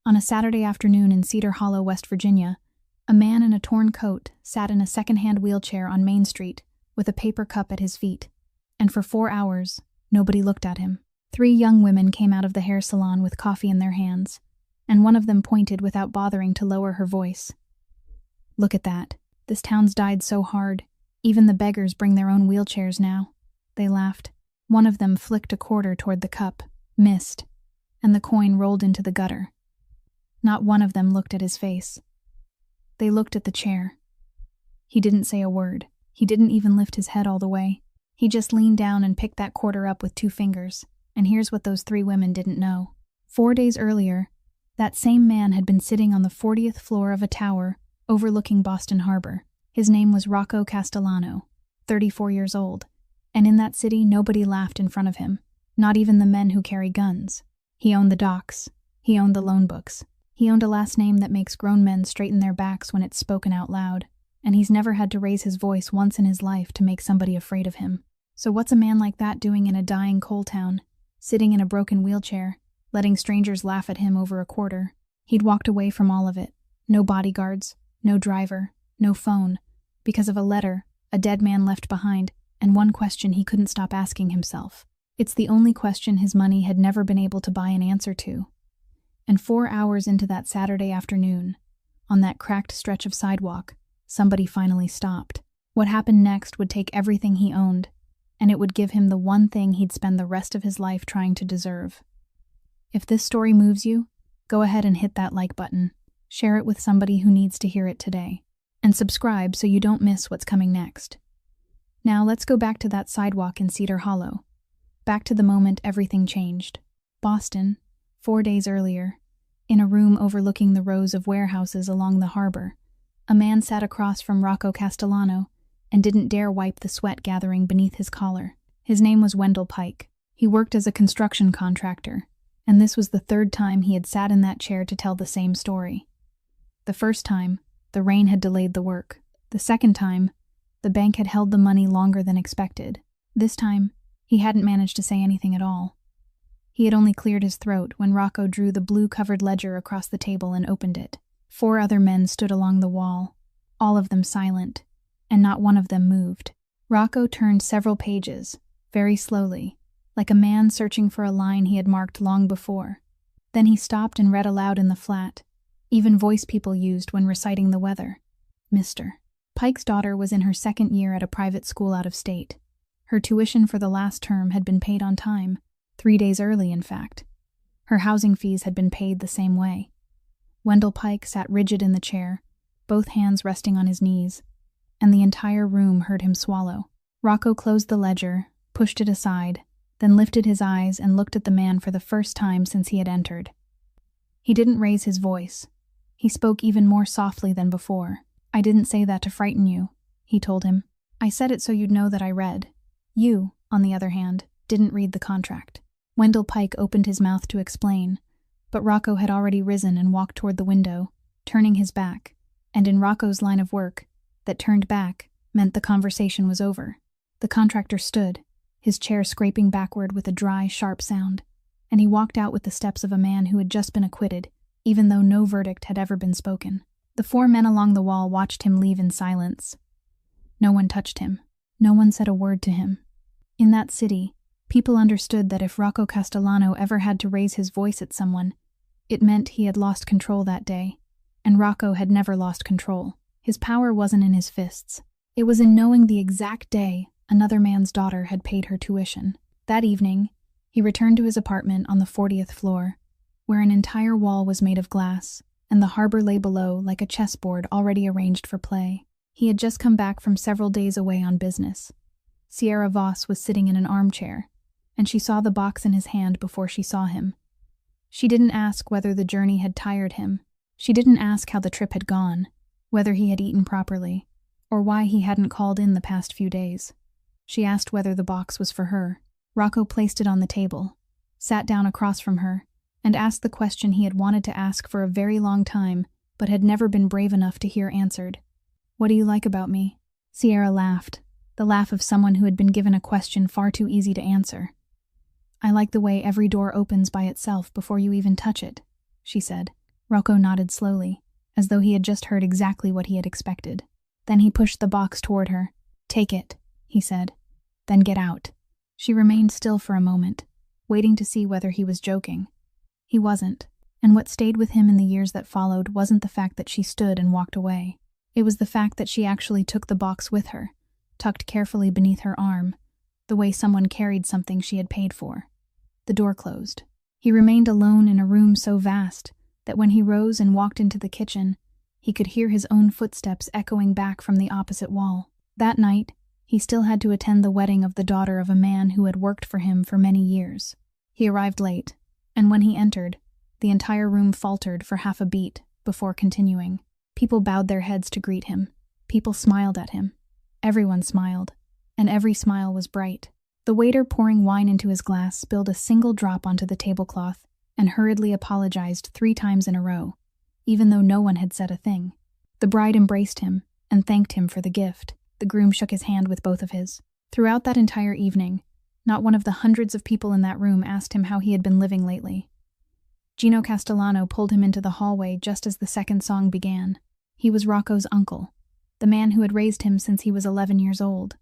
On a Saturday afternoon in Cedar Hollow, West Virginia, a man in a torn coat sat in a second-hand wheelchair on Main Street with a paper cup at his feet, and for 4 hours, nobody looked at him. 3 young women came out of the hair salon with coffee in their hands, and one of them pointed without bothering to lower her voice. "Look at that. This town's died so hard. Even the beggars bring their own wheelchairs now." They laughed. One of them flicked a quarter toward the cup, missed, and the coin rolled into the gutter. Not one of them looked at his face. They looked at the chair. He didn't say a word. He didn't even lift his head all the way. He just leaned down and picked that quarter up with 2 fingers, and here's what those 3 women didn't know. 4 days earlier, that same man had been sitting on the 40th floor of a tower overlooking Boston Harbor. His name was Rocco Castellano, 34 years old, and in that city nobody laughed in front of him, not even the men who carry guns. He owned the docks. He owned the loan books. He owned a last name that makes grown men straighten their backs when it's spoken out loud, and he's never had to raise his voice once in his life to make somebody afraid of him. So what's a man like that doing in a dying coal town, sitting in a broken wheelchair, letting strangers laugh at him over a quarter? He'd walked away from all of it. No bodyguards, no driver, no phone, because of a letter a dead man left behind, and one question he couldn't stop asking himself. It's the only question his money had never been able to buy an answer to. And 4 hours into that Saturday afternoon, on that cracked stretch of sidewalk, somebody finally stopped. What happened next would take everything he owned, and it would give him the one thing he'd spend the rest of his life trying to deserve. If this story moves you, go ahead and hit that like button. Share it with somebody who needs to hear it today. And subscribe so you don't miss what's coming next. Now let's go back to that sidewalk in Cedar Hollow. Back to the moment everything changed. Boston, 4 days earlier, in a room overlooking the rows of warehouses along the harbor, a man sat across from Rocco Castellano and didn't dare wipe the sweat gathering beneath his collar. His name was Wendell Pike. He worked as a construction contractor, and this was the 3rd time he had sat in that chair to tell the same story. The first time, the rain had delayed the work. The second time, the bank had held the money longer than expected. This time, he hadn't managed to say anything at all. He had only cleared his throat when Rocco drew the blue-covered ledger across the table and opened it. 4 other men stood along the wall, all of them silent, and not one of them moved. Rocco turned several pages, very slowly, like a man searching for a line he had marked long before. Then he stopped and read aloud in the flat, even voice people used when reciting the weather. Mr. Pike's daughter was in her 2nd year at a private school out of state. Her tuition for the last term had been paid on time, 3 days early, in fact. Her housing fees had been paid the same way. Wendell Pike sat rigid in the chair, both hands resting on his knees, and the entire room heard him swallow. Rocco closed the ledger, pushed it aside, then lifted his eyes and looked at the man for the first time since he had entered. He didn't raise his voice. He spoke even more softly than before. "I didn't say that to frighten you," he told him. "I said it so you'd know that I read. You, on the other hand, didn't read the contract." Wendell Pike opened his mouth to explain, but Rocco had already risen and walked toward the window, turning his back, and in Rocco's line of work, that turned back meant the conversation was over. The contractor stood, his chair scraping backward with a dry, sharp sound, and he walked out with the steps of a man who had just been acquitted, even though no verdict had ever been spoken. The 4 men along the wall watched him leave in silence. No one touched him. No one said a word to him. In that city, people understood that if Rocco Castellano ever had to raise his voice at someone, it meant he had lost control that day, and Rocco had never lost control. His power wasn't in his fists. It was in knowing the exact day another man's daughter had paid her tuition. That evening, he returned to his apartment on the 40th floor, where an entire wall was made of glass, and the harbor lay below like a chessboard already arranged for play. He had just come back from several days away on business. Sierra Voss was sitting in an armchair, and she saw the box in his hand before she saw him. She didn't ask whether the journey had tired him. She didn't ask how the trip had gone, whether he had eaten properly, or why he hadn't called in the past few days. She asked whether the box was for her. Rocco placed it on the table, sat down across from her, and asked the question he had wanted to ask for a very long time, but had never been brave enough to hear answered. "What do you like about me?" Sierra laughed, the laugh of someone who had been given a question far too easy to answer. "I like the way every door opens by itself before you even touch it," she said. Rocco nodded slowly, as though he had just heard exactly what he had expected. Then he pushed the box toward her. "Take it," he said. "Then get out." She remained still for a moment, waiting to see whether he was joking. He wasn't, and what stayed with him in the years that followed wasn't the fact that she stood and walked away. It was the fact that she actually took the box with her, tucked carefully beneath her arm, the way someone carried something she had paid for. The door closed. He remained alone in a room so vast that when he rose and walked into the kitchen, he could hear his own footsteps echoing back from the opposite wall. That night, he still had to attend the wedding of the daughter of a man who had worked for him for many years. He arrived late, and when he entered, the entire room faltered for half a beat before continuing. People bowed their heads to greet him. People smiled at him. Everyone smiled, and every smile was bright. The waiter pouring wine into his glass spilled a single drop onto the tablecloth and hurriedly apologized 3 times in a row, even though no one had said a thing. The bride embraced him and thanked him for the gift. The groom shook his hand with both of his. Throughout that entire evening, not one of the hundreds of people in that room asked him how he had been living lately. Gino Castellano pulled him into the hallway just as the second song began. He was Rocco's uncle, the man who had raised him since he was 11 years old,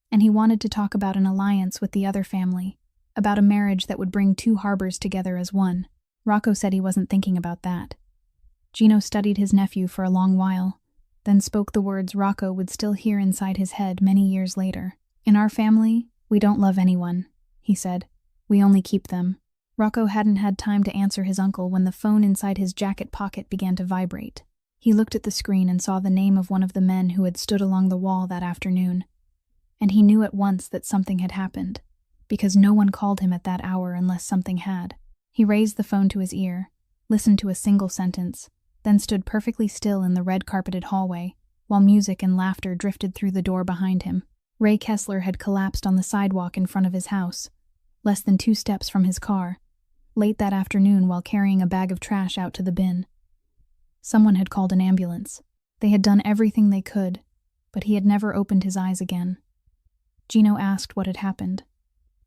and he wanted to talk about an alliance with the other family, about a marriage that would bring 2 harbors together as one. Rocco said he wasn't thinking about that. Gino studied his nephew for a long while, then spoke the words Rocco would still hear inside his head many years later. "In our family, we don't love anyone," he said. "We only keep them." Rocco hadn't had time to answer his uncle when the phone inside his jacket pocket began to vibrate. He looked at the screen and saw the name of one of the men who had stood along the wall that afternoon. And he knew at once that something had happened, because no one called him at that hour unless something had. He raised the phone to his ear, listened to a single sentence, then stood perfectly still in the red-carpeted hallway, while music and laughter drifted through the door behind him. Ray Kessler had collapsed on the sidewalk in front of his house, less than 2 steps from his car, late that afternoon while carrying a bag of trash out to the bin. Someone had called an ambulance. They had done everything they could, but he had never opened his eyes again. Gino asked what had happened.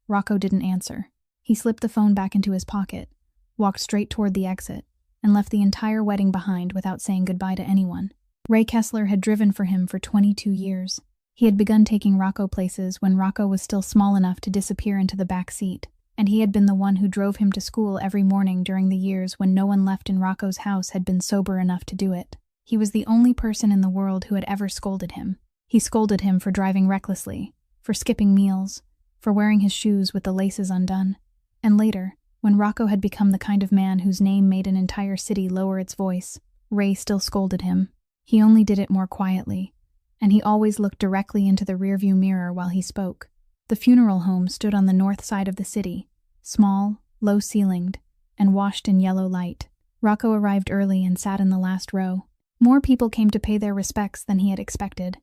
Rocco didn't answer. He slipped the phone back into his pocket, walked straight toward the exit, and left the entire wedding behind without saying goodbye to anyone. Ray Kessler had driven for him for 22 years. He had begun taking Rocco places when Rocco was still small enough to disappear into the back seat, and he had been the one who drove him to school every morning during the years when no one left in Rocco's house had been sober enough to do it. He was the only person in the world who had ever scolded him. He scolded him for driving recklessly, for skipping meals, for wearing his shoes with the laces undone. And later, when Rocco had become the kind of man whose name made an entire city lower its voice, Ray still scolded him. He only did it more quietly, and he always looked directly into the rearview mirror while he spoke. The funeral home stood on the north side of the city, small, low-ceilinged, and washed in yellow light. Rocco arrived early and sat in the last row. More people came to pay their respects than he had expected,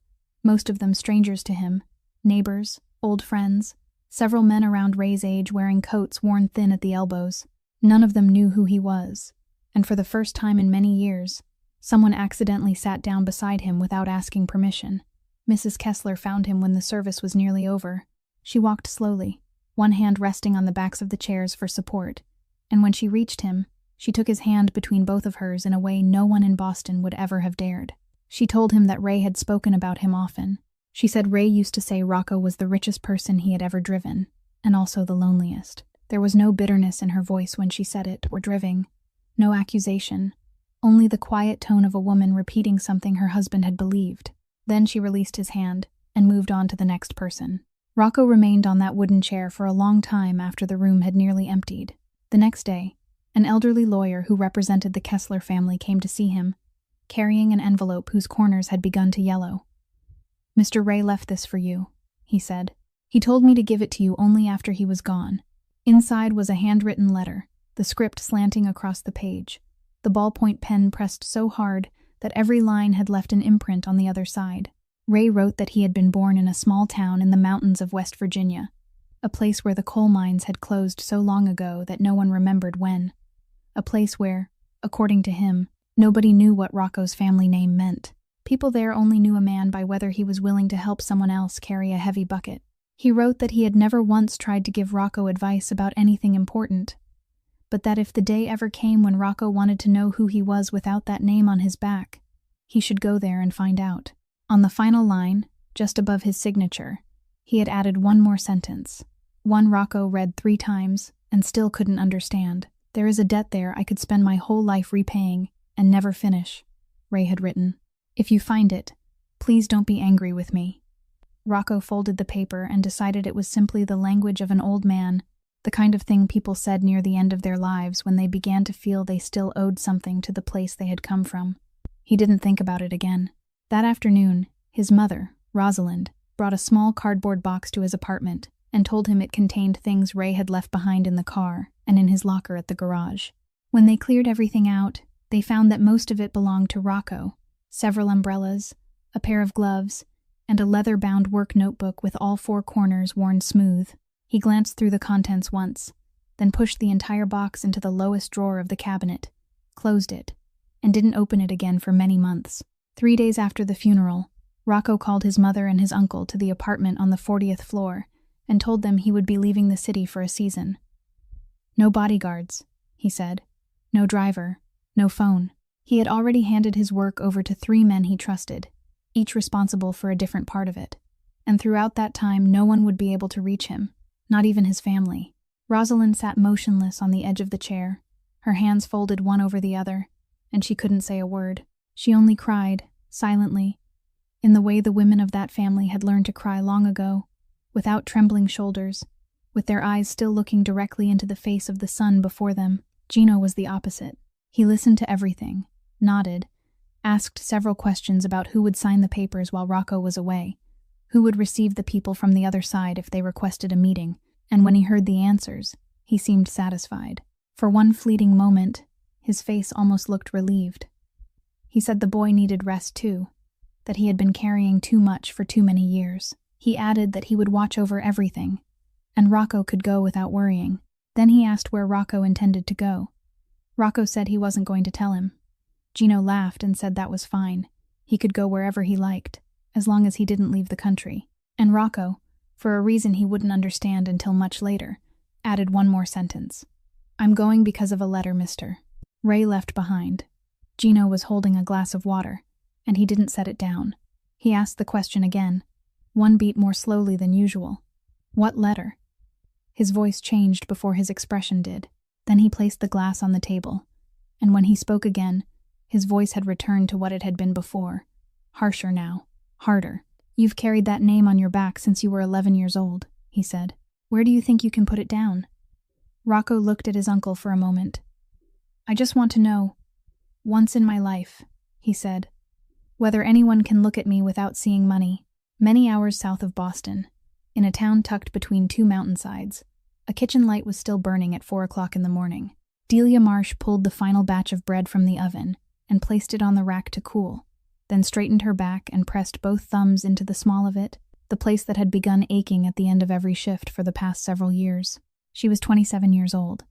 most of them strangers to him, neighbors, old friends, several men around Ray's age wearing coats worn thin at the elbows. None of them knew who he was, and for the first time in many years, someone accidentally sat down beside him without asking permission. Mrs. Kessler found him when the service was nearly over. She walked slowly, one hand resting on the backs of the chairs for support, and when she reached him, she took his hand between both of hers in a way no one in Boston would ever have dared. She told him that Ray had spoken about him often. She said Ray used to say Rocco was the richest person he had ever driven, and also the loneliest. There was no bitterness in her voice when she said it, or driving, no accusation, only the quiet tone of a woman repeating something her husband had believed. Then she released his hand and moved on to the next person. Rocco remained on that wooden chair for a long time after the room had nearly emptied. The next day, an elderly lawyer who represented the Kessler family came to see him, carrying an envelope whose corners had begun to yellow. "Mr. Ray left this for you," he said. "He told me to give it to you only after he was gone." Inside was a handwritten letter, the script slanting across the page, the ballpoint pen pressed so hard that every line had left an imprint on the other side. Ray wrote that he had been born in a small town in the mountains of West Virginia, a place where the coal mines had closed so long ago that no one remembered when, a place where, according to him, nobody knew what Rocco's family name meant. People there only knew a man by whether he was willing to help someone else carry a heavy bucket. He wrote that he had never once tried to give Rocco advice about anything important, but that if the day ever came when Rocco wanted to know who he was without that name on his back, he should go there and find out. On the final line, just above his signature, he had added one more sentence. One Rocco read 3 times and still couldn't understand. "There is a debt there I could spend my whole life repaying and never finish," Ray had written. "If you find it, please don't be angry with me." Rocco folded the paper and decided it was simply the language of an old man, the kind of thing people said near the end of their lives when they began to feel they still owed something to the place they had come from. He didn't think about it again. That afternoon, his mother, Rosalind, brought a small cardboard box to his apartment and told him it contained things Ray had left behind in the car and in his locker at the garage. When they cleared everything out, they found that most of it belonged to Rocco: several umbrellas, a pair of gloves, and a leather-bound work notebook with all 4 corners worn smooth. He glanced through the contents once, then pushed the entire box into the lowest drawer of the cabinet, closed it, and didn't open it again for many months. 3 days after the funeral, Rocco called his mother and his uncle to the apartment on the 40th floor and told them he would be leaving the city for a season. "No bodyguards," he said. "No driver. No phone." He had already handed his work over to 3 men he trusted, each responsible for a different part of it. And throughout that time, no one would be able to reach him, not even his family. Rosalind sat motionless on the edge of the chair, her hands folded one over the other, and she couldn't say a word. She only cried, silently, in the way the women of that family had learned to cry long ago, without trembling shoulders, with their eyes still looking directly into the face of the son before them. Gino was the opposite. He listened to everything, nodded, asked several questions about who would sign the papers while Rocco was away, who would receive the people from the other side if they requested a meeting, and when he heard the answers, he seemed satisfied. For one fleeting moment, his face almost looked relieved. He said the boy needed rest too, that he had been carrying too much for too many years. He added that he would watch over everything, and Rocco could go without worrying. Then he asked where Rocco intended to go. Rocco said he wasn't going to tell him. Gino laughed and said that was fine. He could go wherever he liked, as long as he didn't leave the country. And Rocco, for a reason he wouldn't understand until much later, added one more sentence. "I'm going because of a letter, mister." Ray left behind. Gino was holding a glass of water, and he didn't set it down. He asked the question again, one beat more slowly than usual. "What letter?" His voice changed before his expression did. Then he placed the glass on the table, and when he spoke again, his voice had returned to what it had been before, harsher now, harder. "You've carried that name on your back since you were 11 years old, he said. "Where do you think you can put it down?" Rocco looked at his uncle for a moment. "I just want to know, once in my life," he said, "whether anyone can look at me without seeing money." Many hours south of Boston, in a town tucked between 2 mountainsides, a kitchen light was still burning at 4 o'clock in the morning. Delia Marsh pulled the final batch of bread from the oven and placed it on the rack to cool, then straightened her back and pressed both thumbs into the small of it, the place that had begun aching at the end of every shift for the past several years. She was 27 years old.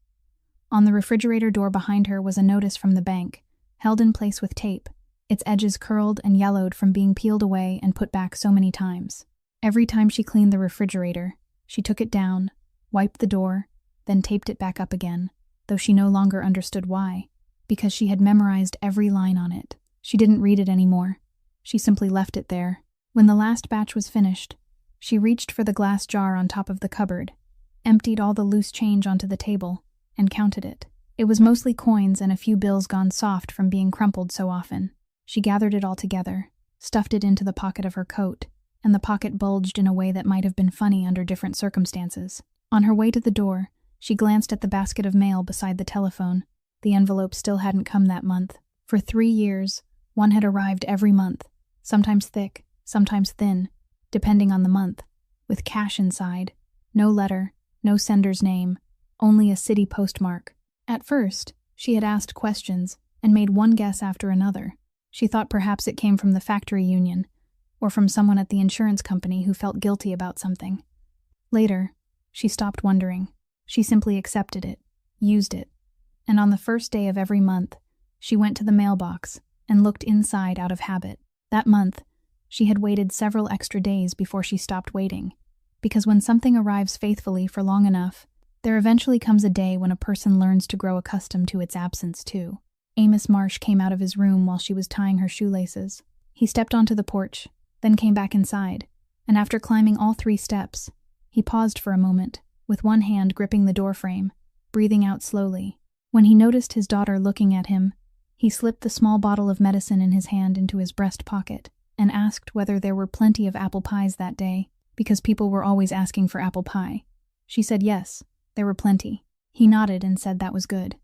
On the refrigerator door behind her was a notice from the bank, held in place with tape, its edges curled and yellowed from being peeled away and put back so many times. Every time she cleaned the refrigerator, she took it down, wiped the door, then taped it back up again, though she no longer understood why, because she had memorized every line on it. She didn't read it anymore. She simply left it there. When the last batch was finished, she reached for the glass jar on top of the cupboard, emptied all the loose change onto the table, and counted it. It was mostly coins and a few bills gone soft from being crumpled so often. She gathered it all together, stuffed it into the pocket of her coat, and the pocket bulged in a way that might have been funny under different circumstances. On her way to the door, she glanced at the basket of mail beside the telephone. The envelope still hadn't come that month. For 3 years, one had arrived every month, sometimes thick, sometimes thin, depending on the month, with cash inside. No letter, no sender's name, only a city postmark. At first, she had asked questions and made one guess after another. She thought perhaps it came from the factory union, or from someone at the insurance company who felt guilty about something. Later, she stopped wondering. She simply accepted it, used it, and on the first day of every month, she went to the mailbox and looked inside out of habit. That month, she had waited several extra days before she stopped waiting, because when something arrives faithfully for long enough, There eventually comes a day when a person learns to grow accustomed to its absence too. Amos Marsh came out of his room while she was tying her shoelaces. He stepped onto the porch, then came back inside, and after climbing all 3 steps, he paused for a moment, with one hand gripping the doorframe, breathing out slowly. When he noticed his daughter looking at him, he slipped the small bottle of medicine in his hand into his breast pocket and asked whether there were plenty of apple pies that day, because people were always asking for apple pie. She said yes, there were plenty. He nodded and said that was good.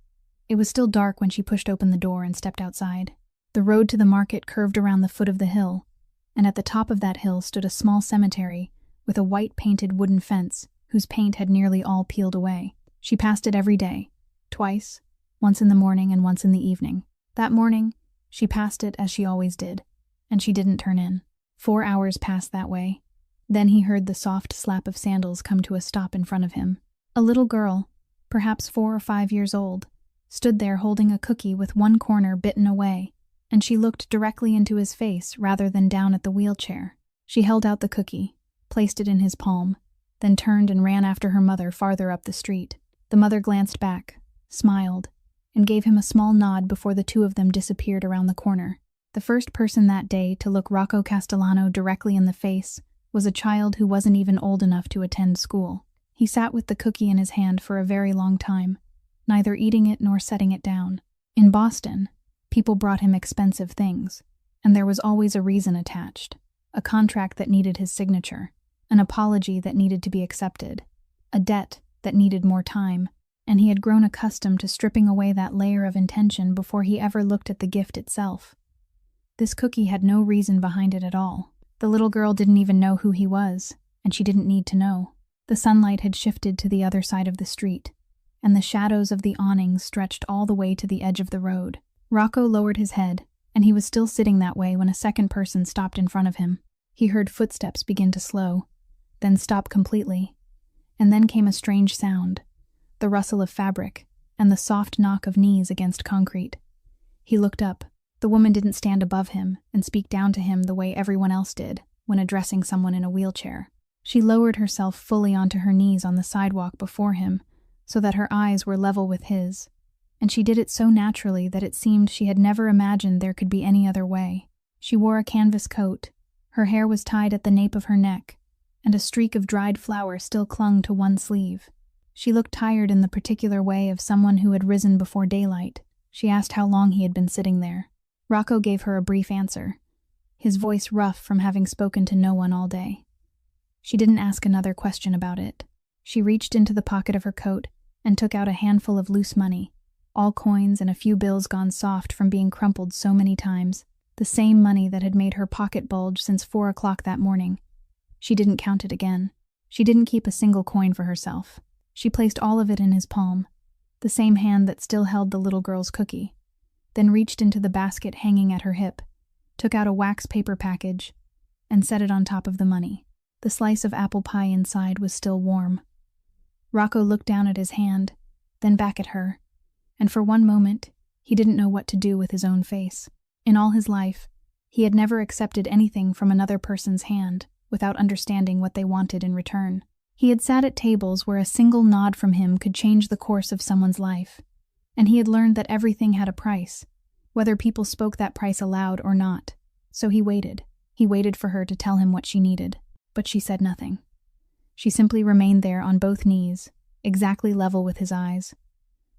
It was still dark when she pushed open the door and stepped outside. The road to the market curved around the foot of the hill, and at the top of that hill stood a small cemetery with a white-painted wooden fence whose paint had nearly all peeled away. She passed it every day, twice, once in the morning and once in the evening. That morning, she passed it as she always did, and she didn't turn in. 4 hours passed that way. Then he heard the soft slap of sandals come to a stop in front of him. A little girl, perhaps 4 or 5 years old, stood there holding a cookie with one corner bitten away, and she looked directly into his face rather than down at the wheelchair. She held out the cookie, placed it in his palm, then turned and ran after her mother farther up the street. The mother glanced back, smiled, and gave him a small nod before the 2 of them disappeared around the corner. The first person that day to look Rocco Castellano directly in the face was a child who wasn't even old enough to attend school. He sat with the cookie in his hand for a very long time, neither eating it nor setting it down. In Boston, people brought him expensive things, and there was always a reason attached, a contract that needed his signature, an apology that needed to be accepted, a debt that needed more time, and he had grown accustomed to stripping away that layer of intention before he ever looked at the gift itself. This cookie had no reason behind it at all. The little girl didn't even know who he was, and she didn't need to know. The sunlight had shifted to the other side of the street, and the shadows of the awnings stretched all the way to the edge of the road. Rocco lowered his head, and he was still sitting that way when a second person stopped in front of him. He heard footsteps begin to slow, then stop completely, and then came a strange sound, the rustle of fabric, and the soft knock of knees against concrete. He looked up. The woman didn't stand above him and speak down to him the way everyone else did when addressing someone in a wheelchair. She lowered herself fully onto her knees on the sidewalk before him so that her eyes were level with his, and she did it so naturally that it seemed she had never imagined there could be any other way. She wore a canvas coat, her hair was tied at the nape of her neck, and a streak of dried flour still clung to one sleeve. She looked tired in the particular way of someone who had risen before daylight. She asked how long he had been sitting there. Rocco gave her a brief answer, his voice rough from having spoken to no one all day. She didn't ask another question about it. She reached into the pocket of her coat and took out a handful of loose money, all coins and a few bills gone soft from being crumpled so many times, the same money that had made her pocket bulge since 4 o'clock that morning. She didn't count it again. She didn't keep a single coin for herself. She placed all of it in his palm, the same hand that still held the little girl's cookie, then reached into the basket hanging at her hip, took out a wax paper package, and set it on top of the money. The slice of apple pie inside was still warm. Rocco looked down at his hand, then back at her, and for one moment, he didn't know what to do with his own face. In all his life, he had never accepted anything from another person's hand without understanding what they wanted in return. He had sat at tables where a single nod from him could change the course of someone's life, and he had learned that everything had a price, whether people spoke that price aloud or not. So he waited. He waited for her to tell him what she needed, but she said nothing. She simply remained there on both knees, exactly level with his eyes,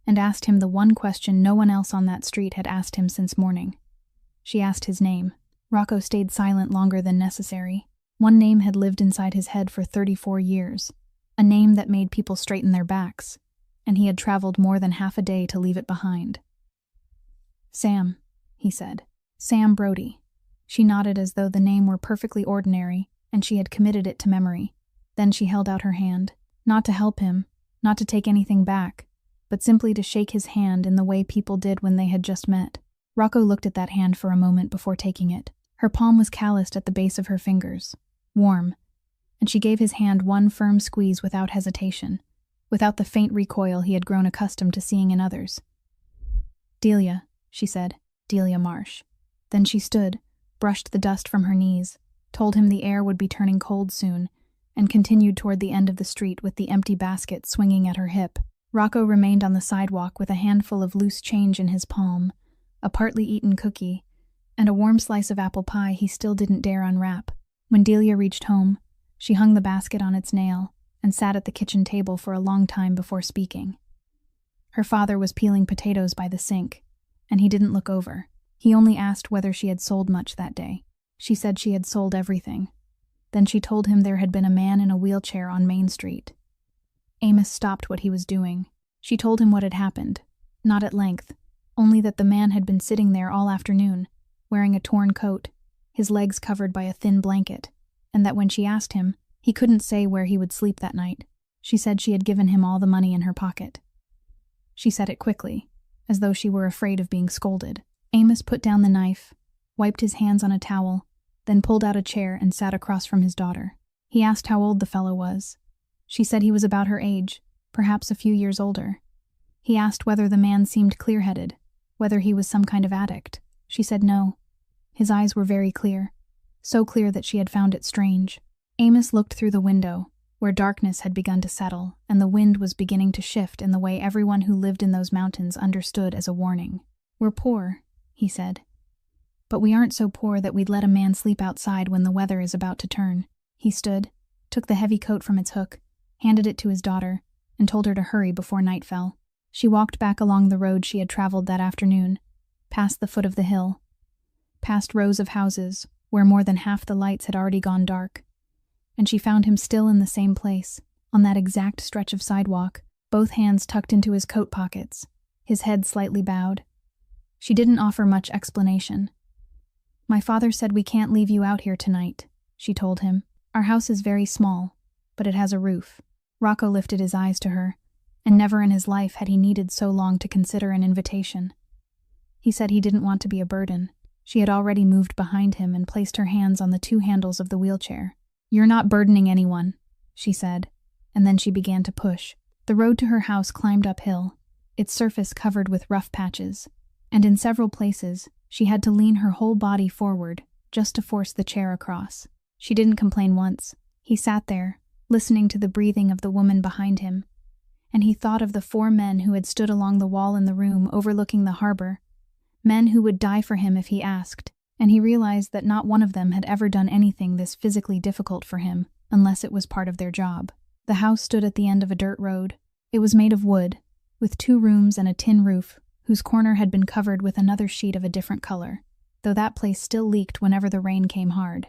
and asked him the one question no one else on that street had asked him since morning. She asked his name. Rocco stayed silent longer than necessary. One name had lived inside his head for 34 years, a name that made people straighten their backs, and he had traveled more than half a day to leave it behind. Sam, he said. Sam Brody. She nodded as though the name were perfectly ordinary, and she had committed it to memory. Then she held out her hand, not to help him, not to take anything back, but simply to shake his hand in the way people did when they had just met. Rocco looked at that hand for a moment before taking it. Her palm was calloused at the base of her fingers, warm, and she gave his hand one firm squeeze without hesitation, without the faint recoil he had grown accustomed to seeing in others. Delia, she said, Delia Marsh. Then she stood, brushed the dust from her knees, told him the air would be turning cold soon, and continued toward the end of the street with the empty basket swinging at her hip. Rocco remained on the sidewalk with a handful of loose change in his palm, a partly eaten cookie, and a warm slice of apple pie he still didn't dare unwrap. When Delia reached home, she hung the basket on its nail and sat at the kitchen table for a long time before speaking. Her father was peeling potatoes by the sink, and he didn't look over. He only asked whether she had sold much that day. She said she had sold everything. Then she told him there had been a man in a wheelchair on Main Street. Amos stopped what he was doing. She told him what had happened, not at length, only that the man had been sitting there all afternoon, wearing a torn coat, his legs covered by a thin blanket, and that when she asked him, he couldn't say where he would sleep that night. She said she had given him all the money in her pocket. She said it quickly, as though she were afraid of being scolded. Amos put down the knife, wiped his hands on a towel, then pulled out a chair and sat across from his daughter. He asked how old the fellow was. She said he was about her age, perhaps a few years older. He asked whether the man seemed clear-headed, whether he was some kind of addict. She said no. His eyes were very clear, so clear that she had found it strange. Amos looked through the window, where darkness had begun to settle, and the wind was beginning to shift in the way everyone who lived in those mountains understood as a warning. "We're poor," he said. "But we aren't so poor that we'd let a man sleep outside when the weather is about to turn." He stood, took the heavy coat from its hook, handed it to his daughter, and told her to hurry before night fell. She walked back along the road she had traveled that afternoon, past the foot of the hill, past rows of houses where more than half the lights had already gone dark, and she found him still in the same place, on that exact stretch of sidewalk, both hands tucked into his coat pockets, his head slightly bowed. She didn't offer much explanation. "My father said we can't leave you out here tonight," she told him. "Our house is very small, but it has a roof." Rocco lifted his eyes to her, and never in his life had he needed so long to consider an invitation. He said he didn't want to be a burden. She had already moved behind him and placed her hands on the two handles of the wheelchair. "You're not burdening anyone," she said, and then she began to push. The road to her house climbed uphill, its surface covered with rough patches, and in several places she had to lean her whole body forward just to force the chair across. She didn't complain once. He sat there, listening to the breathing of the woman behind him, and he thought of the 4 men who had stood along the wall in the room overlooking the harbor, men who would die for him if he asked, and he realized that not one of them had ever done anything this physically difficult for him, unless it was part of their job. The house stood at the end of a dirt road. It was made of wood, with 2 rooms and a tin roof, whose corner had been covered with another sheet of a different color, though that place still leaked whenever the rain came hard.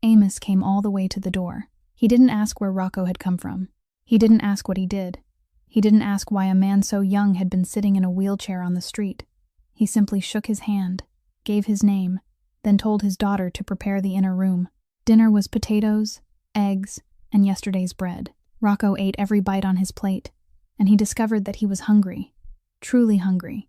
Amos came all the way to the door. He didn't ask where Rocco had come from. He didn't ask what he did. He didn't ask why a man so young had been sitting in a wheelchair on the street. He simply shook his hand, gave his name, then told his daughter to prepare the inner room. Dinner was potatoes, eggs, and yesterday's bread. Rocco ate every bite on his plate, and he discovered that he was hungry, truly hungry.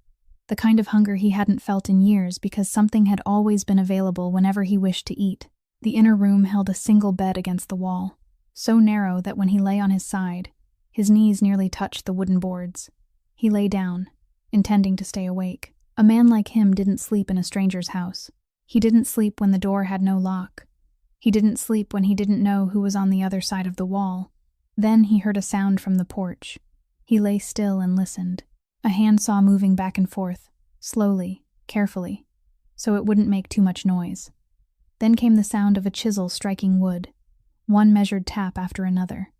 The kind of hunger he hadn't felt in years because something had always been available whenever he wished to eat. The inner room held a single bed against the wall, so narrow that when he lay on his side, his knees nearly touched the wooden boards. He lay down, intending to stay awake. A man like him didn't sleep in a stranger's house. He didn't sleep when the door had no lock. He didn't sleep when he didn't know who was on the other side of the wall. Then he heard a sound from the porch. He lay still and listened. A handsaw moving back and forth, slowly, carefully, so it wouldn't make too much noise. Then came the sound of a chisel striking wood, one measured tap after another,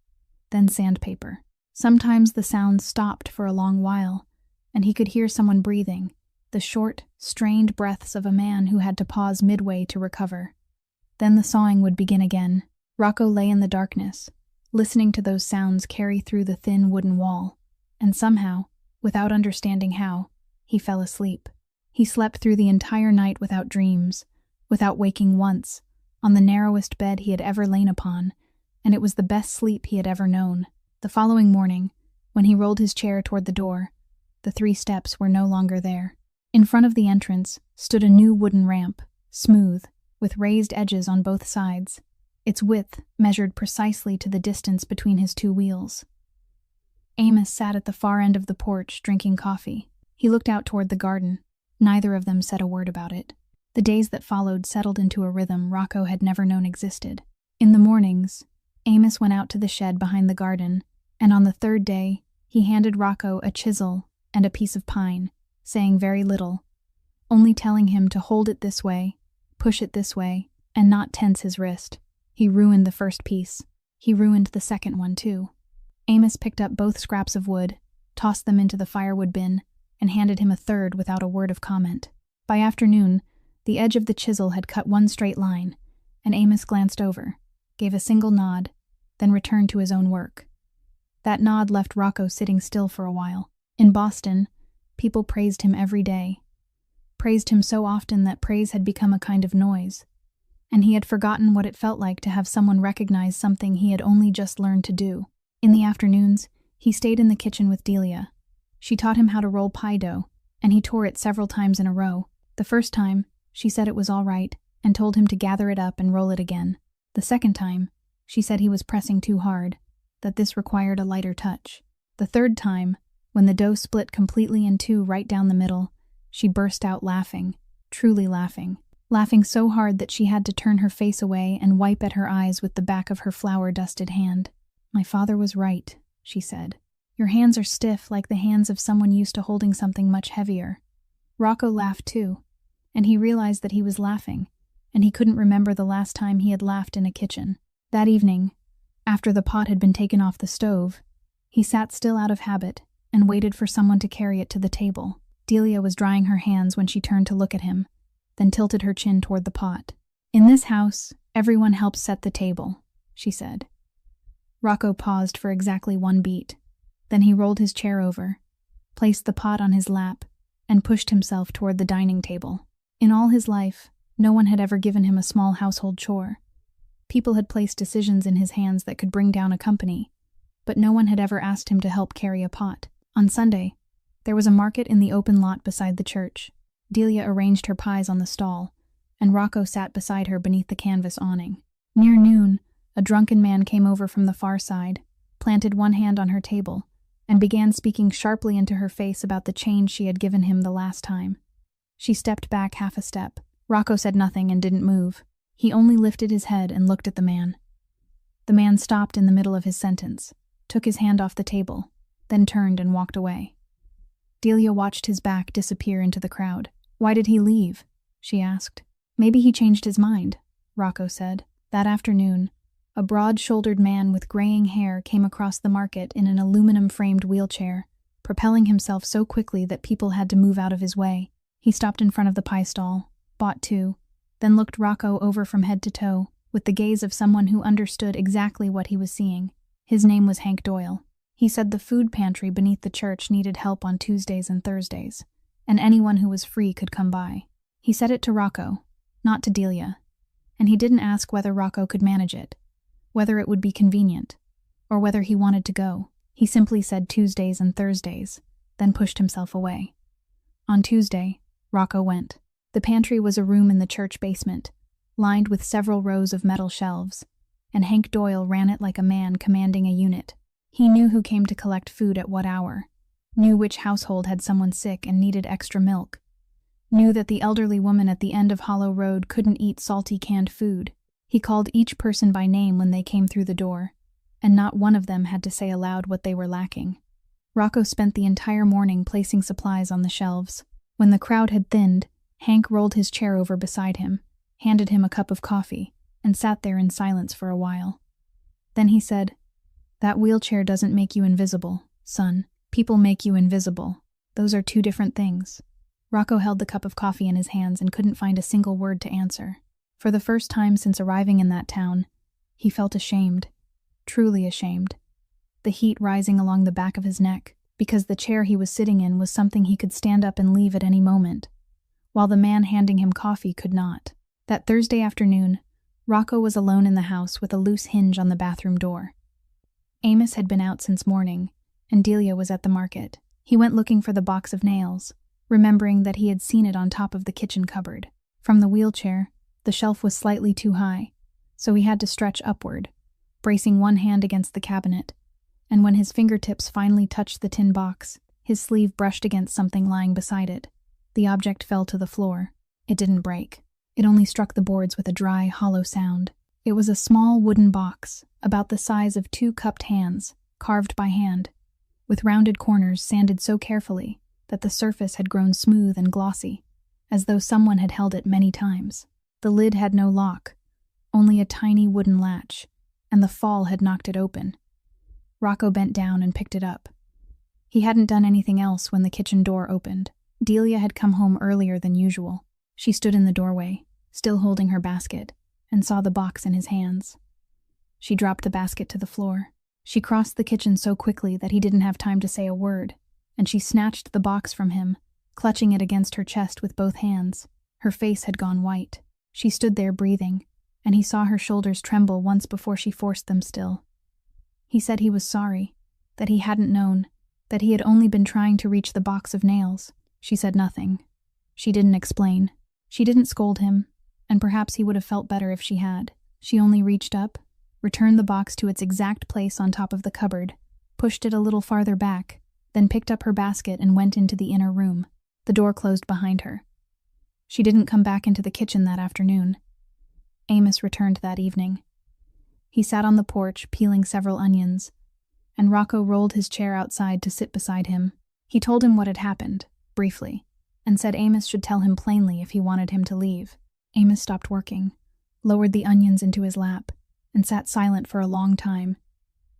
then sandpaper. Sometimes the sound stopped for a long while, and he could hear someone breathing, the short, strained breaths of a man who had to pause midway to recover. Then the sawing would begin again. Rocco lay in the darkness, listening to those sounds carry through the thin wooden wall, and somehow, without understanding how, he fell asleep. He slept through the entire night without dreams, without waking once, on the narrowest bed he had ever lain upon, and it was the best sleep he had ever known. The following morning, when he rolled his chair toward the door, the 3 steps were no longer there. In front of the entrance stood a new wooden ramp, smooth, with raised edges on both sides, its width measured precisely to the distance between his 2 wheels. Amos sat at the far end of the porch drinking coffee. He looked out toward the garden. Neither of them said a word about it. The days that followed settled into a rhythm Rocco had never known existed. In the mornings, Amos went out to the shed behind the garden, and on the third day, he handed Rocco a chisel and a piece of pine, saying very little, only telling him to hold it this way, push it this way, and not tense his wrist. He ruined the first piece. He ruined the second one, too. Amos picked up both scraps of wood, tossed them into the firewood bin, and handed him a third without a word of comment. By afternoon, the edge of the chisel had cut one straight line, and Amos glanced over, gave a single nod, then returned to his own work. That nod left Rocco sitting still for a while. In Boston, people praised him every day. Praised him so often that praise had become a kind of noise, and he had forgotten what it felt like to have someone recognize something he had only just learned to do. In the afternoons, he stayed in the kitchen with Delia. She taught him how to roll pie dough, and he tore it several times in a row. The first time, she said it was all right, and told him to gather it up and roll it again. The second time, she said he was pressing too hard, that this required a lighter touch. The third time, when the dough split completely in two right down the middle, she burst out laughing, truly laughing so hard that she had to turn her face away and wipe at her eyes with the back of her flour-dusted hand. "My father was right," she said. "Your hands are stiff like the hands of someone used to holding something much heavier." Rocco laughed too, and he realized that he was laughing, and he couldn't remember the last time he had laughed in a kitchen. That evening, after the pot had been taken off the stove, he sat still out of habit and waited for someone to carry it to the table. Delia was drying her hands when she turned to look at him, then tilted her chin toward the pot. "In this house, everyone helps set the table," she said. Rocco paused for exactly one beat. Then he rolled his chair over, placed the pot on his lap, and pushed himself toward the dining table. In all his life, no one had ever given him a small household chore. People had placed decisions in his hands that could bring down a company, but no one had ever asked him to help carry a pot. On Sunday, there was a market in the open lot beside the church. Delia arranged her pies on the stall, and Rocco sat beside her beneath the canvas awning. Near noon, a drunken man came over from the far side, planted one hand on her table, and began speaking sharply into her face about the change she had given him the last time. She stepped back half a step. Rocco said nothing and didn't move. He only lifted his head and looked at the man. The man stopped in the middle of his sentence, took his hand off the table, then turned and walked away. Delia watched his back disappear into the crowd. "Why did he leave?" she asked. "Maybe he changed his mind," Rocco said. That afternoon, a broad-shouldered man with graying hair came across the market in an aluminum-framed wheelchair, propelling himself so quickly that people had to move out of his way. He stopped in front of the pie stall, bought two, then looked Rocco over from head to toe, with the gaze of someone who understood exactly what he was seeing. His name was Hank Doyle. He said the food pantry beneath the church needed help on Tuesdays and Thursdays, and anyone who was free could come by. He said it to Rocco, not to Delia, and he didn't ask whether Rocco could manage it, whether it would be convenient, or whether he wanted to go. He simply said Tuesdays and Thursdays, then pushed himself away. On Tuesday, Rocco went. The pantry was a room in the church basement, lined with several rows of metal shelves, and Hank Doyle ran it like a man commanding a unit. He knew who came to collect food at what hour, knew which household had someone sick and needed extra milk, knew that the elderly woman at the end of Hollow Road couldn't eat salty canned food. He called each person by name when they came through the door, and not one of them had to say aloud what they were lacking. Rocco spent the entire morning placing supplies on the shelves. When the crowd had thinned, Hank rolled his chair over beside him, handed him a cup of coffee, and sat there in silence for a while. Then he said, "That wheelchair doesn't make you invisible, son. People make you invisible. Those are two different things." Rocco held the cup of coffee in his hands and couldn't find a single word to answer. For the first time since arriving in that town, he felt ashamed, truly ashamed, the heat rising along the back of his neck, because the chair he was sitting in was something he could stand up and leave at any moment, while the man handing him coffee could not. That Thursday afternoon, Rocco was alone in the house with a loose hinge on the bathroom door. Amos had been out since morning, and Delia was at the market. He went looking for the box of nails, remembering that he had seen it on top of the kitchen cupboard. From the wheelchair, the shelf was slightly too high, so he had to stretch upward, bracing one hand against the cabinet, and when his fingertips finally touched the tin box, his sleeve brushed against something lying beside it. The object fell to the floor. It didn't break. It only struck the boards with a dry, hollow sound. It was a small wooden box, about the size of 2 cupped hands, carved by hand, with rounded corners sanded so carefully that the surface had grown smooth and glossy, as though someone had held it many times. The lid had no lock, only a tiny wooden latch, and the fall had knocked it open. Rocco bent down and picked it up. He hadn't done anything else when the kitchen door opened. Delia had come home earlier than usual. She stood in the doorway, still holding her basket, and saw the box in his hands. She dropped the basket to the floor. She crossed the kitchen so quickly that he didn't have time to say a word, and she snatched the box from him, clutching it against her chest with both hands. Her face had gone white. She stood there breathing, and he saw her shoulders tremble once before she forced them still. He said he was sorry, that he hadn't known, that he had only been trying to reach the box of nails. She said nothing. She didn't explain. She didn't scold him, and perhaps he would have felt better if she had. She only reached up, returned the box to its exact place on top of the cupboard, pushed it a little farther back, then picked up her basket and went into the inner room. The door closed behind her. She didn't come back into the kitchen that afternoon. Amos returned that evening. He sat on the porch, peeling several onions, and Rocco rolled his chair outside to sit beside him. He told him what had happened, briefly, and said Amos should tell him plainly if he wanted him to leave. Amos stopped working, lowered the onions into his lap, and sat silent for a long time,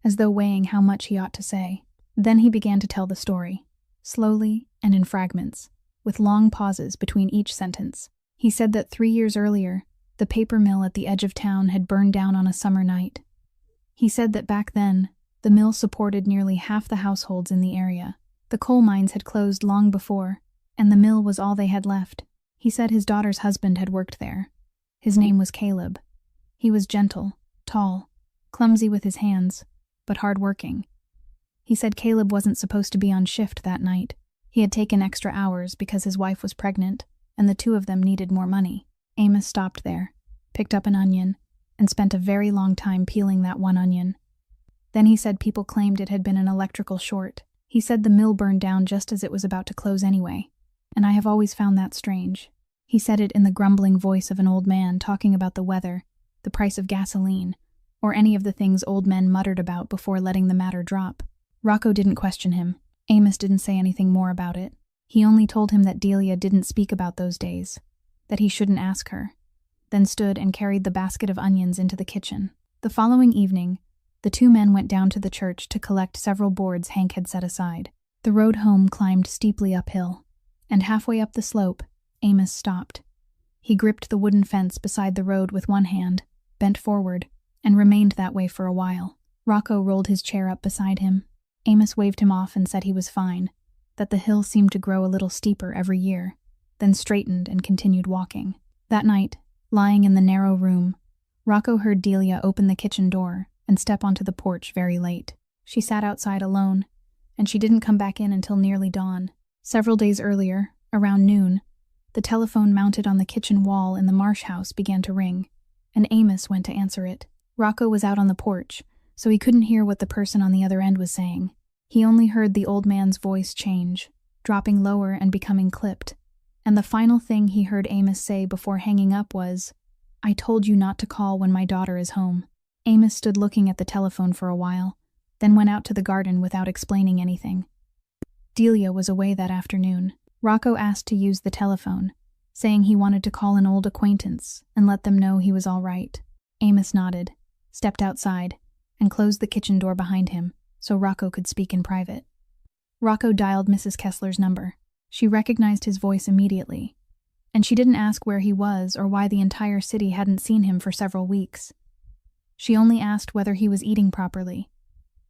as though weighing how much he ought to say. Then he began to tell the story, slowly and in fragments, with long pauses between each sentence. He said that 3 years earlier, the paper mill at the edge of town had burned down on a summer night. He said that back then, the mill supported nearly half the households in the area. The coal mines had closed long before, and the mill was all they had left. He said his daughter's husband had worked there. His name was Caleb. He was gentle, tall, clumsy with his hands, but hard-working. He said Caleb wasn't supposed to be on shift that night. He had taken extra hours because his wife was pregnant, and the two of them needed more money. Amos stopped there, picked up an onion, and spent a very long time peeling that one onion. Then he said people claimed it had been an electrical short. He said the mill burned down just as it was about to close anyway, and I have always found that strange. He said it in the grumbling voice of an old man talking about the weather, the price of gasoline, or any of the things old men muttered about before letting the matter drop. Rocco didn't question him. Amos didn't say anything more about it. He only told him that Delia didn't speak about those days, that he shouldn't ask her, then stood and carried the basket of onions into the kitchen. The following evening, the two men went down to the church to collect several boards Hank had set aside. The road home climbed steeply uphill, and halfway up the slope, Amos stopped. He gripped the wooden fence beside the road with one hand, bent forward, and remained that way for a while. Rocco rolled his chair up beside him. Amos waved him off and said he was fine, that the hill seemed to grow a little steeper every year, then straightened and continued walking. That night, lying in the narrow room, Rocco heard Delia open the kitchen door and step onto the porch very late. She sat outside alone, and she didn't come back in until nearly dawn. Several days earlier, around noon, the telephone mounted on the kitchen wall in the Marsh house began to ring, and Amos went to answer it. Rocco was out on the porch, so he couldn't hear what the person on the other end was saying. He only heard the old man's voice change, dropping lower and becoming clipped, and the final thing he heard Amos say before hanging up was, "I told you not to call when my daughter is home." Amos stood looking at the telephone for a while, then went out to the garden without explaining anything. Delia was away that afternoon. Rocco asked to use the telephone, saying he wanted to call an old acquaintance and let them know he was all right. Amos nodded, stepped outside, and closed the kitchen door behind him so Rocco could speak in private. Rocco dialed Mrs. Kessler's number. She recognized his voice immediately, and she didn't ask where he was or why the entire city hadn't seen him for several weeks. She only asked whether he was eating properly.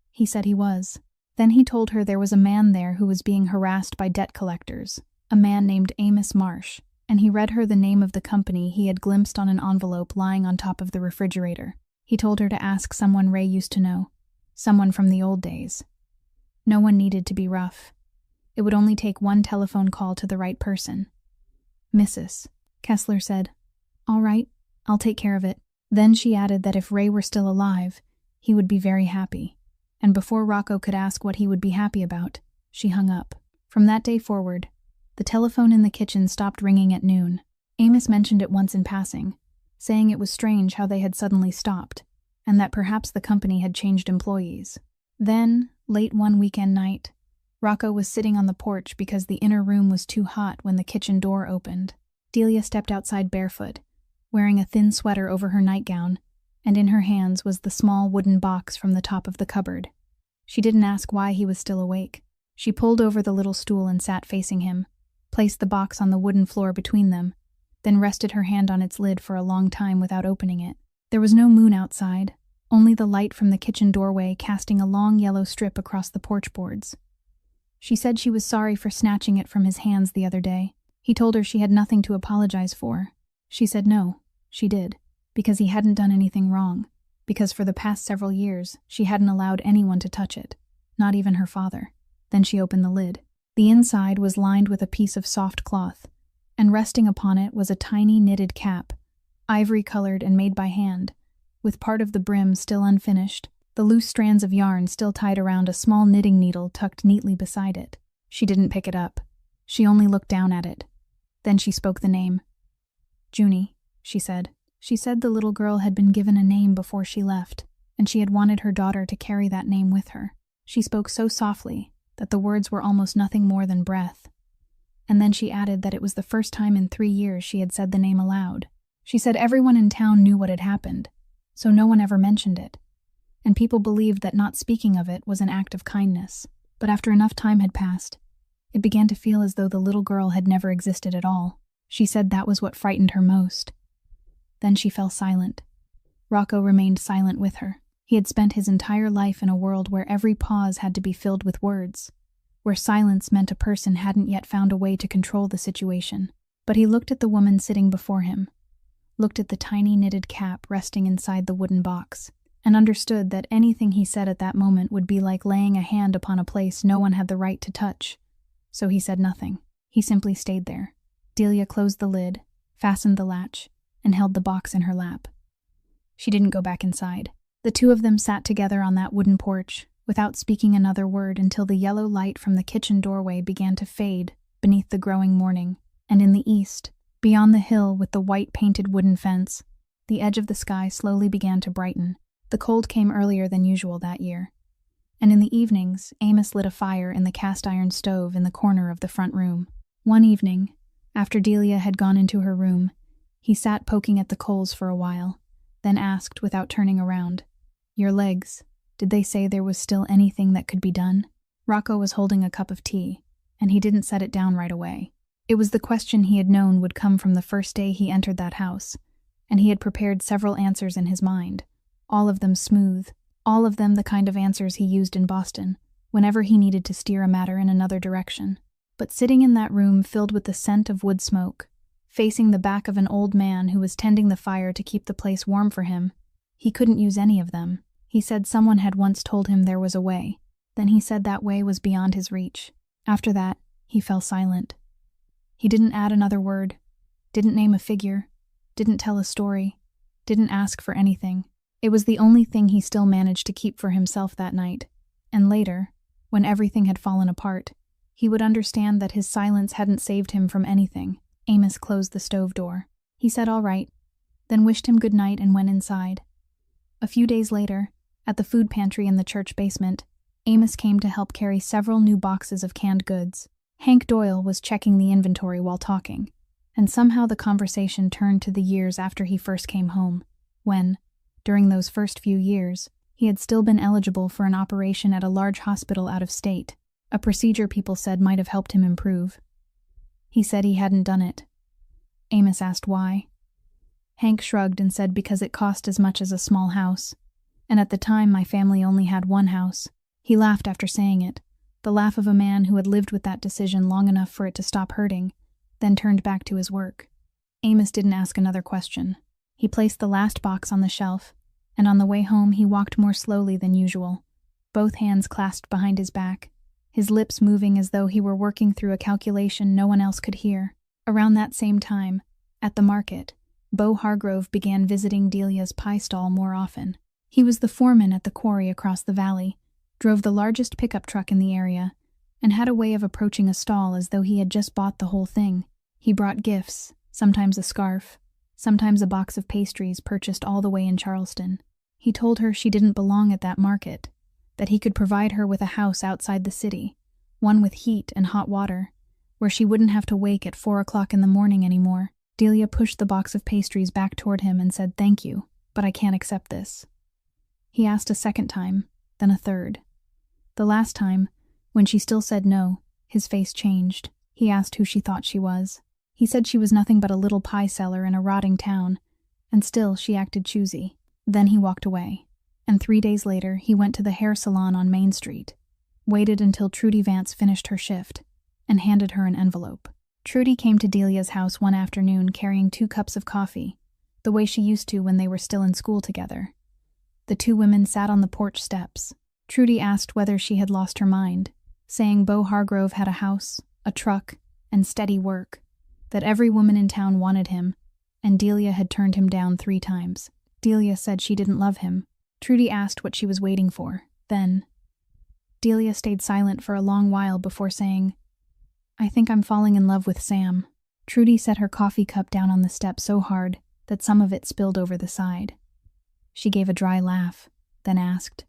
He said he was. Then he told her there was a man there who was being harassed by debt collectors, a man named Amos Marsh, and he read her the name of the company he had glimpsed on an envelope lying on top of the refrigerator. He told her to ask someone Ray used to know, someone from the old days. No one needed to be rough. It would only take one telephone call to the right person. "Mrs. Kessler said, "All right, I'll take care of it." Then she added that if Ray were still alive, he would be very happy. And before Rocco could ask what he would be happy about, she hung up. From that day forward, the telephone in the kitchen stopped ringing at noon. Amos mentioned it once in passing, saying it was strange how they had suddenly stopped, and that perhaps the company had changed employees. Then, late one weekend night, Rocco was sitting on the porch because the inner room was too hot when the kitchen door opened. Delia stepped outside barefoot, wearing a thin sweater over her nightgown, and in her hands was the small wooden box from the top of the cupboard. She didn't ask why he was still awake. She pulled over the little stool and sat facing him, placed the box on the wooden floor between them, then rested her hand on its lid for a long time without opening it. There was no moon outside, only the light from the kitchen doorway casting a long yellow strip across the porch boards. She said she was sorry for snatching it from his hands the other day. He told her she had nothing to apologize for. She said no, she did, because he hadn't done anything wrong, because for the past several years she hadn't allowed anyone to touch it, not even her father. Then she opened the lid. The inside was lined with a piece of soft cloth, and resting upon it was a tiny knitted cap, ivory-colored and made by hand, with part of the brim still unfinished, the loose strands of yarn still tied around a small knitting needle tucked neatly beside it. She didn't pick it up. She only looked down at it. Then she spoke the name. Junie, she said. She said the little girl had been given a name before she left, and she had wanted her daughter to carry that name with her. She spoke so softly that the words were almost nothing more than breath. And then she added that it was the first time in 3 years she had said the name aloud. She said everyone in town knew what had happened, so no one ever mentioned it, and people believed that not speaking of it was an act of kindness. But after enough time had passed, it began to feel as though the little girl had never existed at all. She said that was what frightened her most. Then she fell silent. Rocco remained silent with her. He had spent his entire life in a world where every pause had to be filled with words, where silence meant a person hadn't yet found a way to control the situation. But he looked at the woman sitting before him, looked at the tiny knitted cap resting inside the wooden box, and understood that anything he said at that moment would be like laying a hand upon a place no one had the right to touch. So he said nothing. He simply stayed there. Delia closed the lid, fastened the latch, and held the box in her lap. She didn't go back inside. The two of them sat together on that wooden porch, without speaking another word until the yellow light from the kitchen doorway began to fade beneath the growing morning, and in the east, beyond the hill with the white painted wooden fence, the edge of the sky slowly began to brighten. The cold came earlier than usual that year, and in the evenings, Amos lit a fire in the cast-iron stove in the corner of the front room. One evening, after Delia had gone into her room, he sat poking at the coals for a while, then asked without turning around, "Your legs, did they say there was still anything that could be done?" Rocco was holding a cup of tea, and he didn't set it down right away. It was the question he had known would come from the first day he entered that house, and he had prepared several answers in his mind, all of them smooth, all of them the kind of answers he used in Boston, whenever he needed to steer a matter in another direction. But sitting in that room filled with the scent of wood smoke, facing the back of an old man who was tending the fire to keep the place warm for him, he couldn't use any of them. He said someone had once told him there was a way. Then he said that way was beyond his reach. After that, he fell silent. He didn't add another word, didn't name a figure, didn't tell a story, didn't ask for anything. It was the only thing he still managed to keep for himself that night, and later, when everything had fallen apart, he would understand that his silence hadn't saved him from anything. Amos closed the stove door. He said all right, then wished him good night and went inside. A few days later, at the food pantry in the church basement, Amos came to help carry several new boxes of canned goods. Hank Doyle was checking the inventory while talking, and somehow the conversation turned to the years after he first came home, when, during those first few years, he had still been eligible for an operation at a large hospital out of state, a procedure people said might have helped him improve. He said he hadn't done it. Amos asked why. Hank shrugged and said because it cost as much as a small house, and at the time my family only had one house. He laughed after saying it, the laugh of a man who had lived with that decision long enough for it to stop hurting, then turned back to his work. Amos didn't ask another question. He placed the last box on the shelf, and on the way home he walked more slowly than usual, both hands clasped behind his back, his lips moving as though he were working through a calculation no one else could hear. Around that same time, at the market, Beau Hargrove began visiting Delia's pie stall more often. He was the foreman at the quarry across the valley, drove the largest pickup truck in the area, and had a way of approaching a stall as though he had just bought the whole thing. He brought gifts, sometimes a scarf, sometimes a box of pastries purchased all the way in Charleston. He told her she didn't belong at that market, that he could provide her with a house outside the city, one with heat and hot water, where she wouldn't have to wake at 4 o'clock in the morning anymore. Delia pushed the box of pastries back toward him and said, "Thank you, but I can't accept this." He asked a second time, then a third. The last time, when she still said no, his face changed. He asked who she thought she was. He said she was nothing but a little pie seller in a rotting town, and still she acted choosy. Then he walked away, and 3 days later he went to the hair salon on Main Street, waited until Trudy Vance finished her shift, and handed her an envelope. Trudy came to Delia's house one afternoon carrying 2 cups of coffee, the way she used to when they were still in school together. The 2 women sat on the porch steps. Trudy asked whether she had lost her mind, saying Beau Hargrove had a house, a truck, and steady work, that every woman in town wanted him, and Delia had turned him down 3 times. Delia said she didn't love him. Trudy asked what she was waiting for. Then Delia stayed silent for a long while before saying, "I think I'm falling in love with Sam." Trudy set her coffee cup down on the step so hard that some of it spilled over the side. She gave a dry laugh, then asked,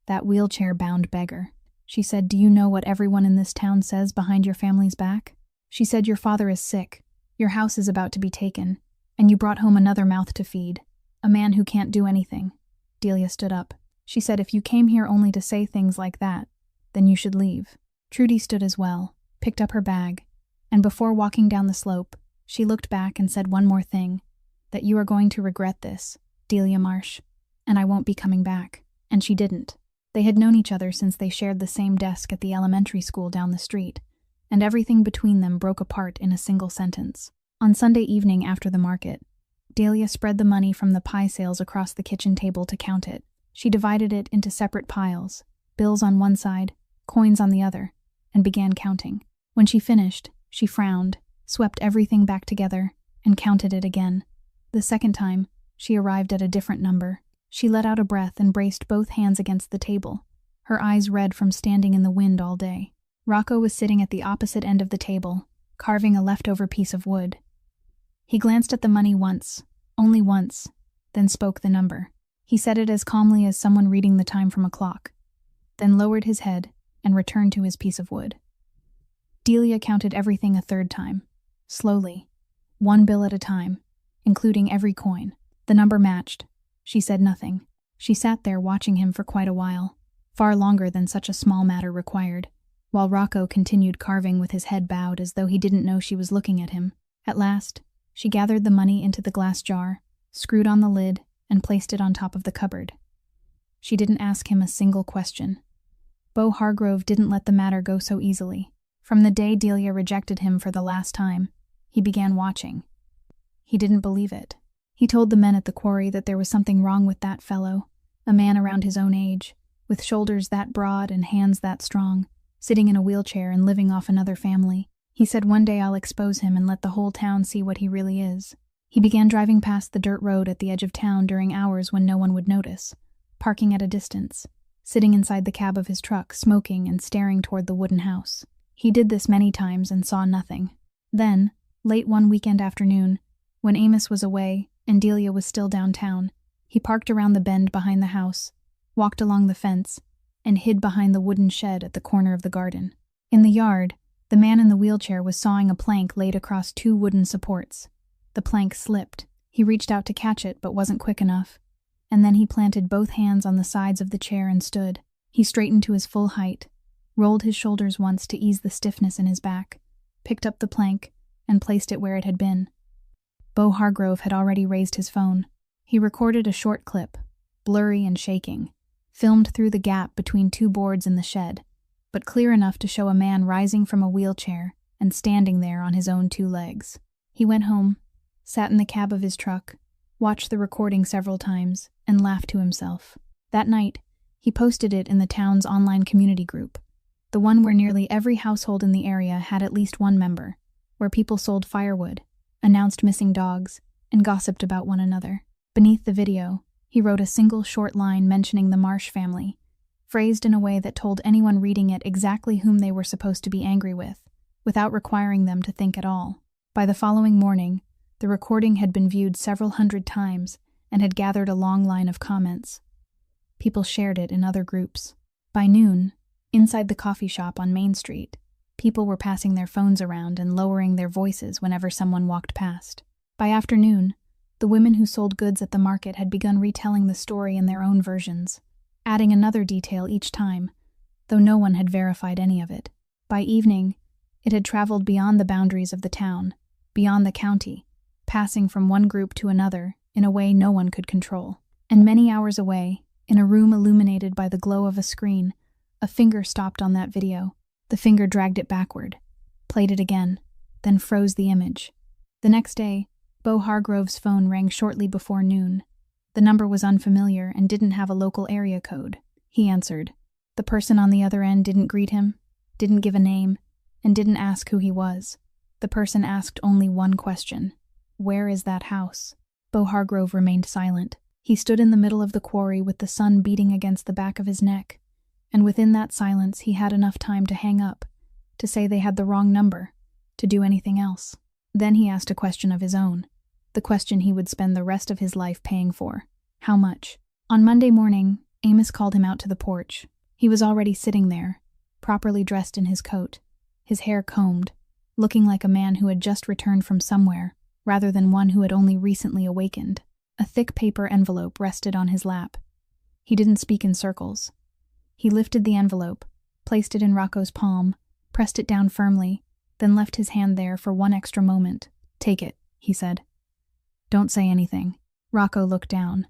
"That wheelchair-bound beggar." She said, "Do you know what everyone in this town says behind your family's back?" She said, "Your father is sick, your house is about to be taken, and you brought home another mouth to feed, a man who can't do anything." Delia stood up. She said, "If you came here only to say things like that, then you should leave." Trudy stood as well, picked up her bag, and before walking down the slope, she looked back and said one more thing, "That you are going to regret this, Delia Marsh, and I won't be coming back." And she didn't. They had known each other since they shared the same desk at the elementary school down the street, and everything between them broke apart in a single sentence. On Sunday evening after the market, Delia spread the money from the pie sales across the kitchen table to count it. She divided it into separate piles, bills on one side, coins on the other, and began counting. When she finished, she frowned, swept everything back together, and counted it again. The second time, she arrived at a different number. She let out a breath and braced both hands against the table, her eyes red from standing in the wind all day. Rocco was sitting at the opposite end of the table, carving a leftover piece of wood. He glanced at the money once, only once, then spoke the number. He said it as calmly as someone reading the time from a clock, then lowered his head and returned to his piece of wood. Delia counted everything a third time, slowly, 1 bill at a time, including every coin. The number matched. She said nothing. She sat there watching him for quite a while, far longer than such a small matter required, while Rocco continued carving with his head bowed as though he didn't know she was looking at him. At last, she gathered the money into the glass jar, screwed on the lid, and placed it on top of the cupboard. She didn't ask him a single question. Beau Hargrove didn't let the matter go so easily. From the day Delia rejected him for the last time, he began watching. He didn't believe it. He told the men at the quarry that there was something wrong with that fellow, a man around his own age, with shoulders that broad and hands that strong, sitting in a wheelchair and living off another family. He said, "One day I'll expose him and let the whole town see what he really is." He began driving past the dirt road at the edge of town during hours when no one would notice, parking at a distance, sitting inside the cab of his truck, smoking and staring toward the wooden house. He did this many times and saw nothing. Then, late one weekend afternoon, when Amos was away and Delia was still downtown, he parked around the bend behind the house, walked along the fence, and hid behind the wooden shed at the corner of the garden. In the yard, the man in the wheelchair was sawing a plank laid across 2 wooden supports. The plank slipped. He reached out to catch it but wasn't quick enough, and then he planted both hands on the sides of the chair and stood. He straightened to his full height, rolled his shoulders once to ease the stiffness in his back, picked up the plank, and placed it where it had been. Beau Hargrove had already raised his phone. He recorded a short clip, blurry and shaking, filmed through the gap between 2 boards in the shed, but clear enough to show a man rising from a wheelchair and standing there on his own 2 legs. He went home, sat in the cab of his truck, watched the recording several times, and laughed to himself. That night, he posted it in the town's online community group, the one where nearly every household in the area had at least one member, where people sold firewood, announced missing dogs, and gossiped about one another. Beneath the video, he wrote a single short line mentioning the Marsh family, phrased in a way that told anyone reading it exactly whom they were supposed to be angry with, without requiring them to think at all. By the following morning, The recording had been viewed several hundred times and had gathered a long line of comments. People shared it in other groups. By noon, inside the coffee shop on Main Street, people were passing their phones around and lowering their voices whenever someone walked past. By afternoon, the women who sold goods at the market had begun retelling the story in their own versions, adding another detail each time, though no one had verified any of it. By evening, it had traveled beyond the boundaries of the town, beyond the county, passing from one group to another in a way no one could control. And many hours away, in a room illuminated by the glow of a screen, a finger stopped on that video. The finger dragged it backward, played it again, then froze the image. The next day, Bo Hargrove's phone rang shortly before noon. The number was unfamiliar and didn't have a local area code. He answered. The person on the other end didn't greet him, didn't give a name, and didn't ask who he was. The person asked only one question. Where is that house? Bo Hargrove remained silent. He stood in the middle of the quarry with the sun beating against the back of his neck, and within that silence he had enough time to hang up, to say they had the wrong number, to do anything else. Then he asked a question of his own, the question he would spend the rest of his life paying for. How much? On Monday morning, Amos called him out to the porch. He was already sitting there, properly dressed in his coat, his hair combed, looking like a man who had just returned from somewhere, rather than one who had only recently awakened. A thick paper envelope rested on his lap. He didn't speak in circles. He lifted the envelope, placed it in Rocco's palm, pressed it down firmly, then left his hand there for one extra moment. Take it, he said. Don't say anything. Rocco looked down.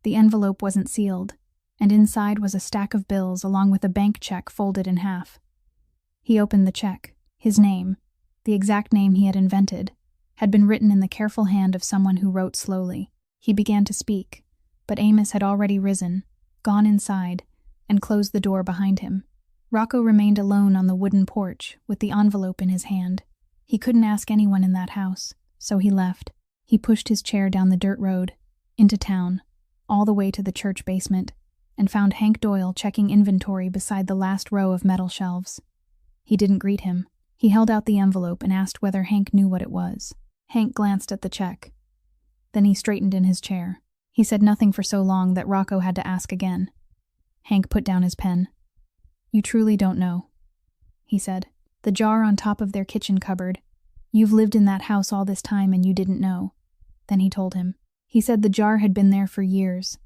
The envelope wasn't sealed, and inside was a stack of bills along with a bank check folded in half. He opened the check. His name, the exact name he had invented, had been written in the careful hand of someone who wrote slowly. He began to speak, but Amos had already risen, gone inside, and closed the door behind him. Rocco remained alone on the wooden porch with the envelope in his hand. He couldn't ask anyone in that house, so he left. He pushed his chair down the dirt road, into town, all the way to the church basement, and found Hank Doyle checking inventory beside the last row of metal shelves. He didn't greet him. He held out the envelope and asked whether Hank knew what it was. Hank glanced at the check. Then he straightened in his chair. He said nothing for so long that Rocco had to ask again. Hank put down his pen. You truly don't know, he said. The jar on top of their kitchen cupboard. You've lived in that house all this time and you didn't know. Then he told him. He said the jar had been there for years,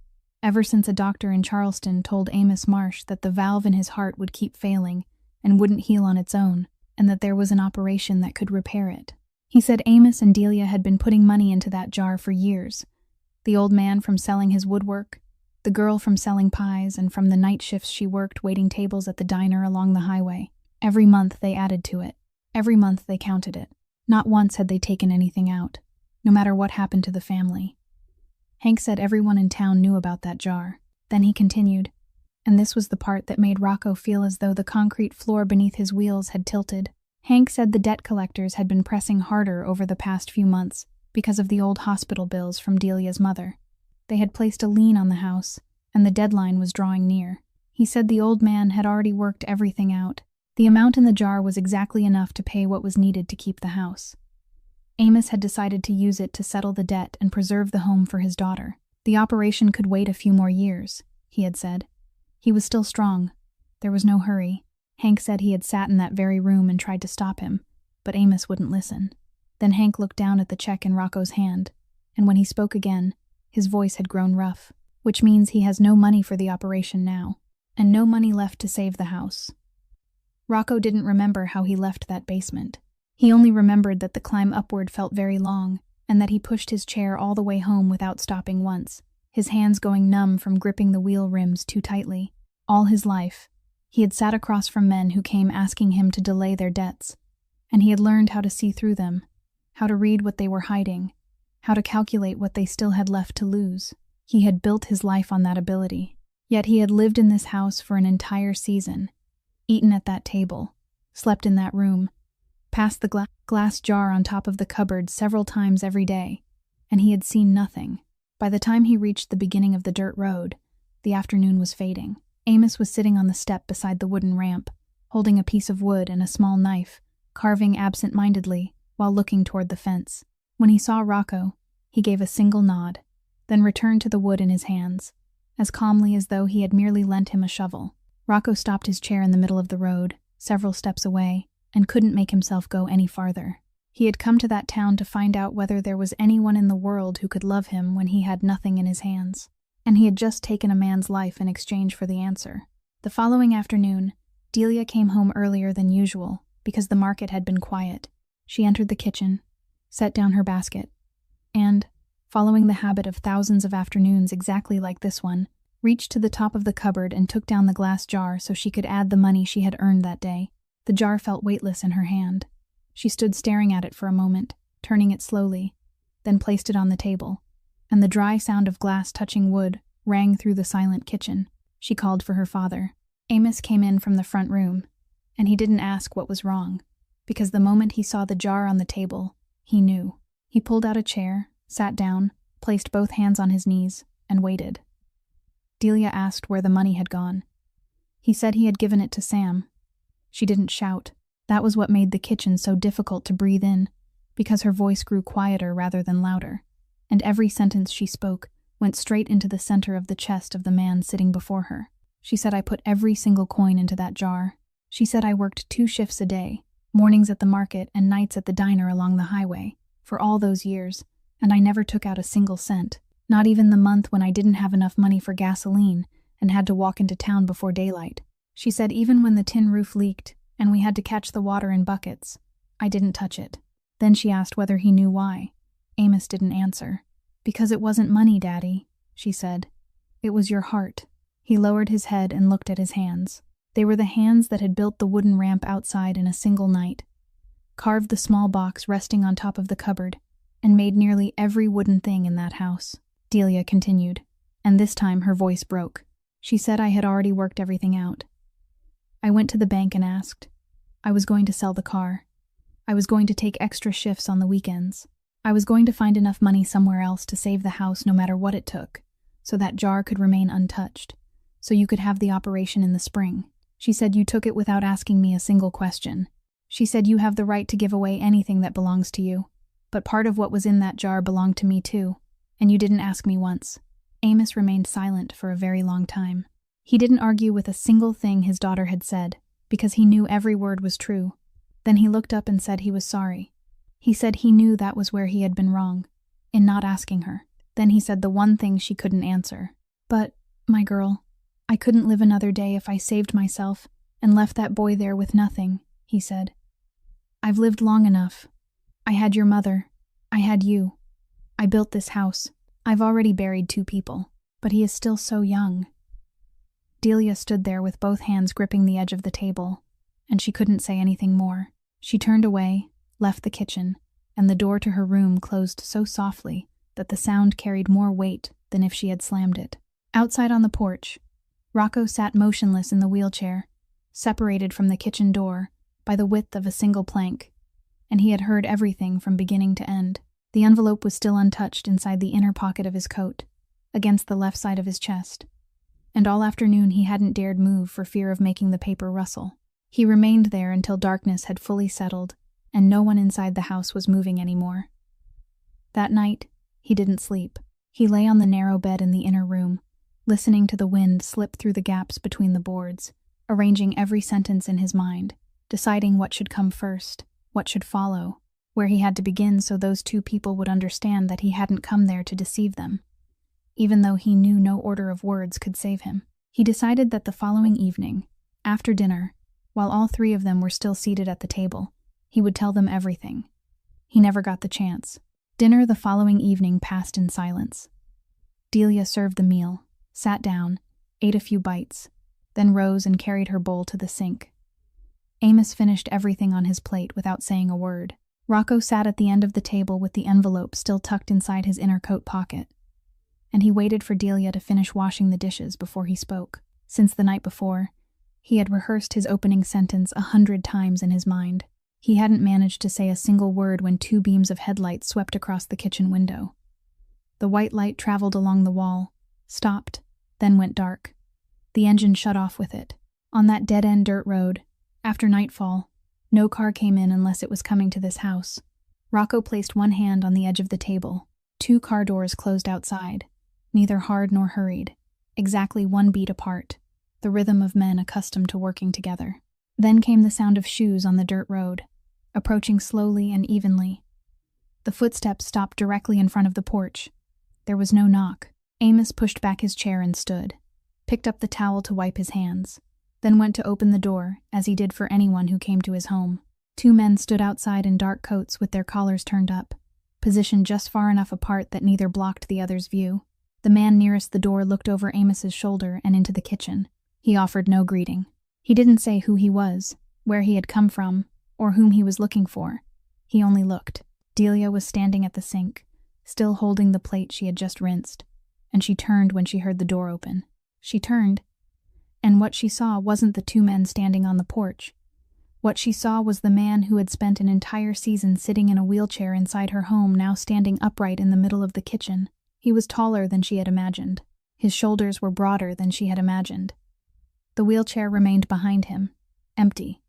ever since a doctor in Charleston told Amos Marsh that the valve in his heart would keep failing and wouldn't heal on its own, and that there was an operation that could repair it. He said Amos and Delia had been putting money into that jar for years. The old man from selling his woodwork, the girl from selling pies, and from the night shifts she worked waiting tables at the diner along the highway. Every month they added to it. Every month they counted it. Not once had they taken anything out, no matter what happened to the family. Hank said everyone in town knew about that jar. Then he continued, and this was the part that made Rocco feel as though the concrete floor beneath his wheels had tilted. Hank said the debt collectors had been pressing harder over the past few months because of the old hospital bills from Delia's mother. They had placed a lien on the house, and the deadline was drawing near. He said the old man had already worked everything out. The amount in the jar was exactly enough to pay what was needed to keep the house. Amos had decided to use it to settle the debt and preserve the home for his daughter. The operation could wait a few more years, he had said. He was still strong. There was no hurry. Hank said he had sat in that very room and tried to stop him, but Amos wouldn't listen. Then Hank looked down at the check in Rocco's hand, and when he spoke again, his voice had grown rough, which means he has no money for the operation now, and no money left to save the house. Rocco didn't remember how he left that basement. He only remembered that the climb upward felt very long, and that he pushed his chair all the way home without stopping once, his hands going numb from gripping the wheel rims too tightly. All his life, he had sat across from men who came asking him to delay their debts, and he had learned how to see through them, how to read what they were hiding, how to calculate what they still had left to lose. He had built his life on that ability. Yet he had lived in this house for an entire season, eaten at that table, slept in that room, passed the glass jar on top of the cupboard several times every day, and he had seen nothing. By the time he reached the beginning of the dirt road, the afternoon was fading. Amos was sitting on the step beside the wooden ramp, holding a piece of wood and a small knife, carving absent-mindedly while looking toward the fence. When he saw Rocco, he gave a single nod, then returned to the wood in his hands, as calmly as though he had merely lent him a shovel. Rocco stopped his chair in the middle of the road, several steps away, and couldn't make himself go any farther. He had come to that town to find out whether there was anyone in the world who could love him when he had nothing in his hands, and he had just taken a man's life in exchange for the answer. The following afternoon, Delia came home earlier than usual because the market had been quiet. She entered the kitchen, set down her basket, and, following the habit of thousands of afternoons exactly like this one, reached to the top of the cupboard and took down the glass jar so she could add the money she had earned that day. The jar felt weightless in her hand. She stood staring at it for a moment, turning it slowly, then placed it on the table, and the dry sound of glass touching wood rang through the silent kitchen. She called for her father. Amos came in from the front room, and he didn't ask what was wrong, because the moment he saw the jar on the table, he knew. He pulled out a chair, sat down, placed both hands on his knees, and waited. Delia asked where the money had gone. He said he had given it to Sam. She didn't shout. That was what made the kitchen so difficult to breathe in, because her voice grew quieter rather than louder, and every sentence she spoke went straight into the center of the chest of the man sitting before her. She said, "I put every single coin into that jar." She said, "I worked 2 shifts a day, mornings at the market and nights at the diner along the highway, for all those years, and I never took out a single cent, not even the month when I didn't have enough money for gasoline and had to walk into town before daylight." She said, "Even when the tin roof leaked and we had to catch the water in buckets, I didn't touch it." Then she asked whether he knew why. Amos didn't answer. "Because it wasn't money, Daddy," she said. "It was your heart." He lowered his head and looked at his hands. They were the hands that had built the wooden ramp outside in a single night, carved the small box resting on top of the cupboard, and made nearly every wooden thing in that house. Delia continued, and this time her voice broke. She said, "I had already worked everything out. I went to the bank and asked. I was going to sell the car. I was going to take extra shifts on the weekends. I was going to find enough money somewhere else to save the house no matter what it took, so that jar could remain untouched, so you could have the operation in the spring." She said, "You took it without asking me a single question." She said, "You have the right to give away anything that belongs to you, but part of what was in that jar belonged to me too, and you didn't ask me once." Amos remained silent for a very long time. He didn't argue with a single thing his daughter had said, because he knew every word was true. Then he looked up and said he was sorry. He said he knew that was where he had been wrong, in not asking her. Then he said the one thing she couldn't answer. "But, my girl, I couldn't live another day if I saved myself and left that boy there with nothing," he said. "I've lived long enough. I had your mother. I had you. I built this house. I've already buried 2 people, but he is still so young." Delia stood there with both hands gripping the edge of the table, and she couldn't say anything more. She turned away, left the kitchen, and the door to her room closed so softly that the sound carried more weight than if she had slammed it. Outside on the porch, Rocco sat motionless in the wheelchair, separated from the kitchen door by the width of a single plank, and he had heard everything from beginning to end. The envelope was still untouched inside the inner pocket of his coat, against the left side of his chest, and all afternoon he hadn't dared move for fear of making the paper rustle. He remained there until darkness had fully settled and no one inside the house was moving anymore. That night, he didn't sleep. He lay on the narrow bed in the inner room, listening to the wind slip through the gaps between the boards, arranging every sentence in his mind, deciding what should come first, what should follow, where he had to begin so those 2 people would understand that he hadn't come there to deceive them. Even though he knew no order of words could save him, he decided that the following evening, after dinner, while all 3 of them were still seated at the table, he would tell them everything. He never got the chance. Dinner the following evening passed in silence. Delia served the meal, sat down, ate a few bites, then rose and carried her bowl to the sink. Amos finished everything on his plate without saying a word. Rocco sat at the end of the table with the envelope still tucked inside his inner coat pocket, and he waited for Delia to finish washing the dishes before he spoke. Since the night before, he had rehearsed his opening sentence 100 times in his mind. He hadn't managed to say a single word when 2 beams of headlight swept across the kitchen window. The white light traveled along the wall, stopped, then went dark. The engine shut off with it. On that dead-end dirt road, after nightfall, no car came in unless it was coming to this house. Rocco placed one hand on the edge of the table. 2 car doors closed outside, neither hard nor hurried, exactly 1 beat apart, the rhythm of men accustomed to working together. Then came the sound of shoes on the dirt road, approaching slowly and evenly. The footsteps stopped directly in front of the porch. There was no knock. Amos pushed back his chair and stood, picked up the towel to wipe his hands, then went to open the door, as he did for anyone who came to his home. 2 men stood outside in dark coats with their collars turned up, positioned just far enough apart that neither blocked the other's view. The man nearest the door looked over Amos's shoulder and into the kitchen. He offered no greeting. He didn't say who he was, where he had come from, or whom he was looking for. He only looked. Delia was standing at the sink, still holding the plate she had just rinsed, and she turned when she heard the door open. She turned, and what she saw wasn't the 2 men standing on the porch. What she saw was the man who had spent an entire season sitting in a wheelchair inside her home now standing upright in the middle of the kitchen. He was taller than she had imagined. His shoulders were broader than she had imagined. The wheelchair remained behind him, empty,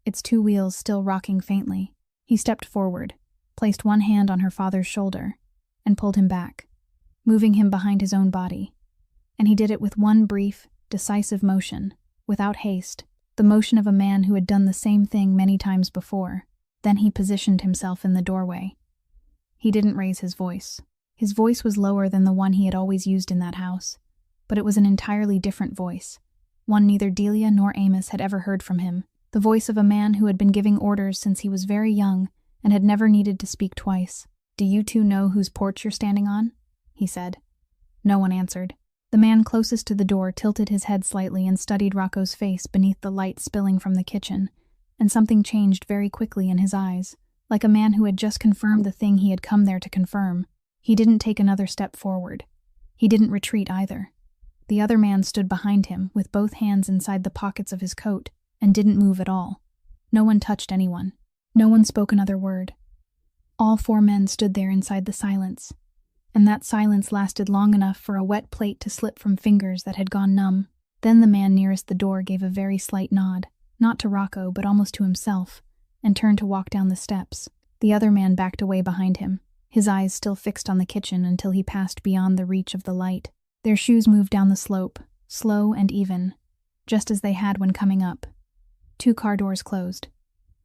its 2 wheels still rocking faintly. He stepped forward, placed one hand on her father's shoulder, and pulled him back, moving him behind his own body. And he did it with one brief, decisive motion, without haste, the motion of a man who had done the same thing many times before. Then he positioned himself in the doorway. He didn't raise his voice. His voice was lower than the one he had always used in that house, but it was an entirely different voice, one neither Delia nor Amos had ever heard from him, the voice of a man who had been giving orders since he was very young and had never needed to speak twice. "Do you 2 know whose porch you're standing on?" he said. No one answered. The man closest to the door tilted his head slightly and studied Rocco's face beneath the light spilling from the kitchen, and something changed very quickly in his eyes, like a man who had just confirmed the thing he had come there to confirm. He didn't take another step forward. He didn't retreat either. The other man stood behind him, with both hands inside the pockets of his coat, and didn't move at all. No one touched anyone. No one spoke another word. All 4 men stood there inside the silence, and that silence lasted long enough for a wet plate to slip from fingers that had gone numb. Then the man nearest the door gave a very slight nod, not to Rocco but almost to himself, and turned to walk down the steps. The other man backed away behind him, his eyes still fixed on the kitchen until he passed beyond the reach of the light. Their shoes moved down the slope, slow and even, just as they had when coming up. 2 car doors closed.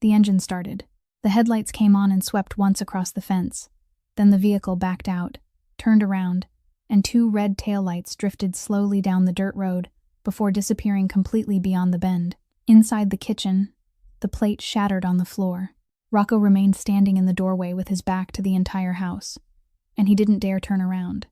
The engine started. The headlights came on and swept once across the fence. Then the vehicle backed out, turned around, and 2 red taillights drifted slowly down the dirt road before disappearing completely beyond the bend. Inside the kitchen, the plate shattered on the floor. Rocco remained standing in the doorway with his back to the entire house, and he didn't dare turn around.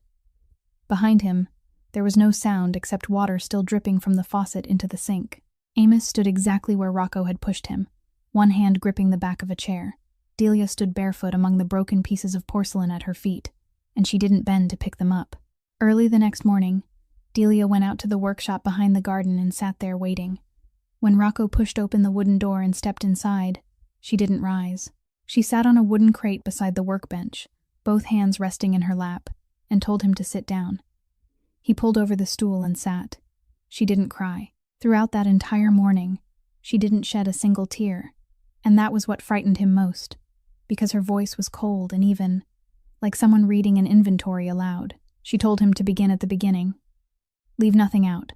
Behind him, there was no sound except water still dripping from the faucet into the sink. Amos stood exactly where Rocco had pushed him, one hand gripping the back of a chair. Delia stood barefoot among the broken pieces of porcelain at her feet, and she didn't bend to pick them up. Early the next morning, Delia went out to the workshop behind the garden and sat there waiting. When Rocco pushed open the wooden door and stepped inside, she didn't rise. She sat on a wooden crate beside the workbench, both hands resting in her lap, and told him to sit down. He pulled over the stool and sat. She didn't cry. Throughout that entire morning, she didn't shed a single tear, and that was what frightened him most, because her voice was cold and even, like someone reading an inventory aloud. She told him to begin at the beginning. Leave nothing out.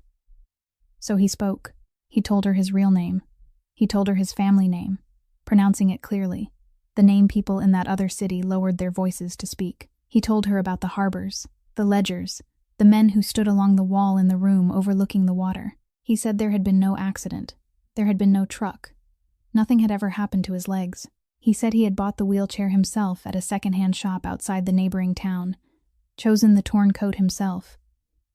So he spoke. He told her his real name. He told her his family name, pronouncing it clearly, the name people in that other city lowered their voices to speak. He told her about the harbors, the ledgers, the men who stood along the wall in the room overlooking the water. He said there had been no accident. There had been no truck. Nothing had ever happened to his legs. He said he had bought the wheelchair himself at a second-hand shop outside the neighboring town, chosen the torn coat himself,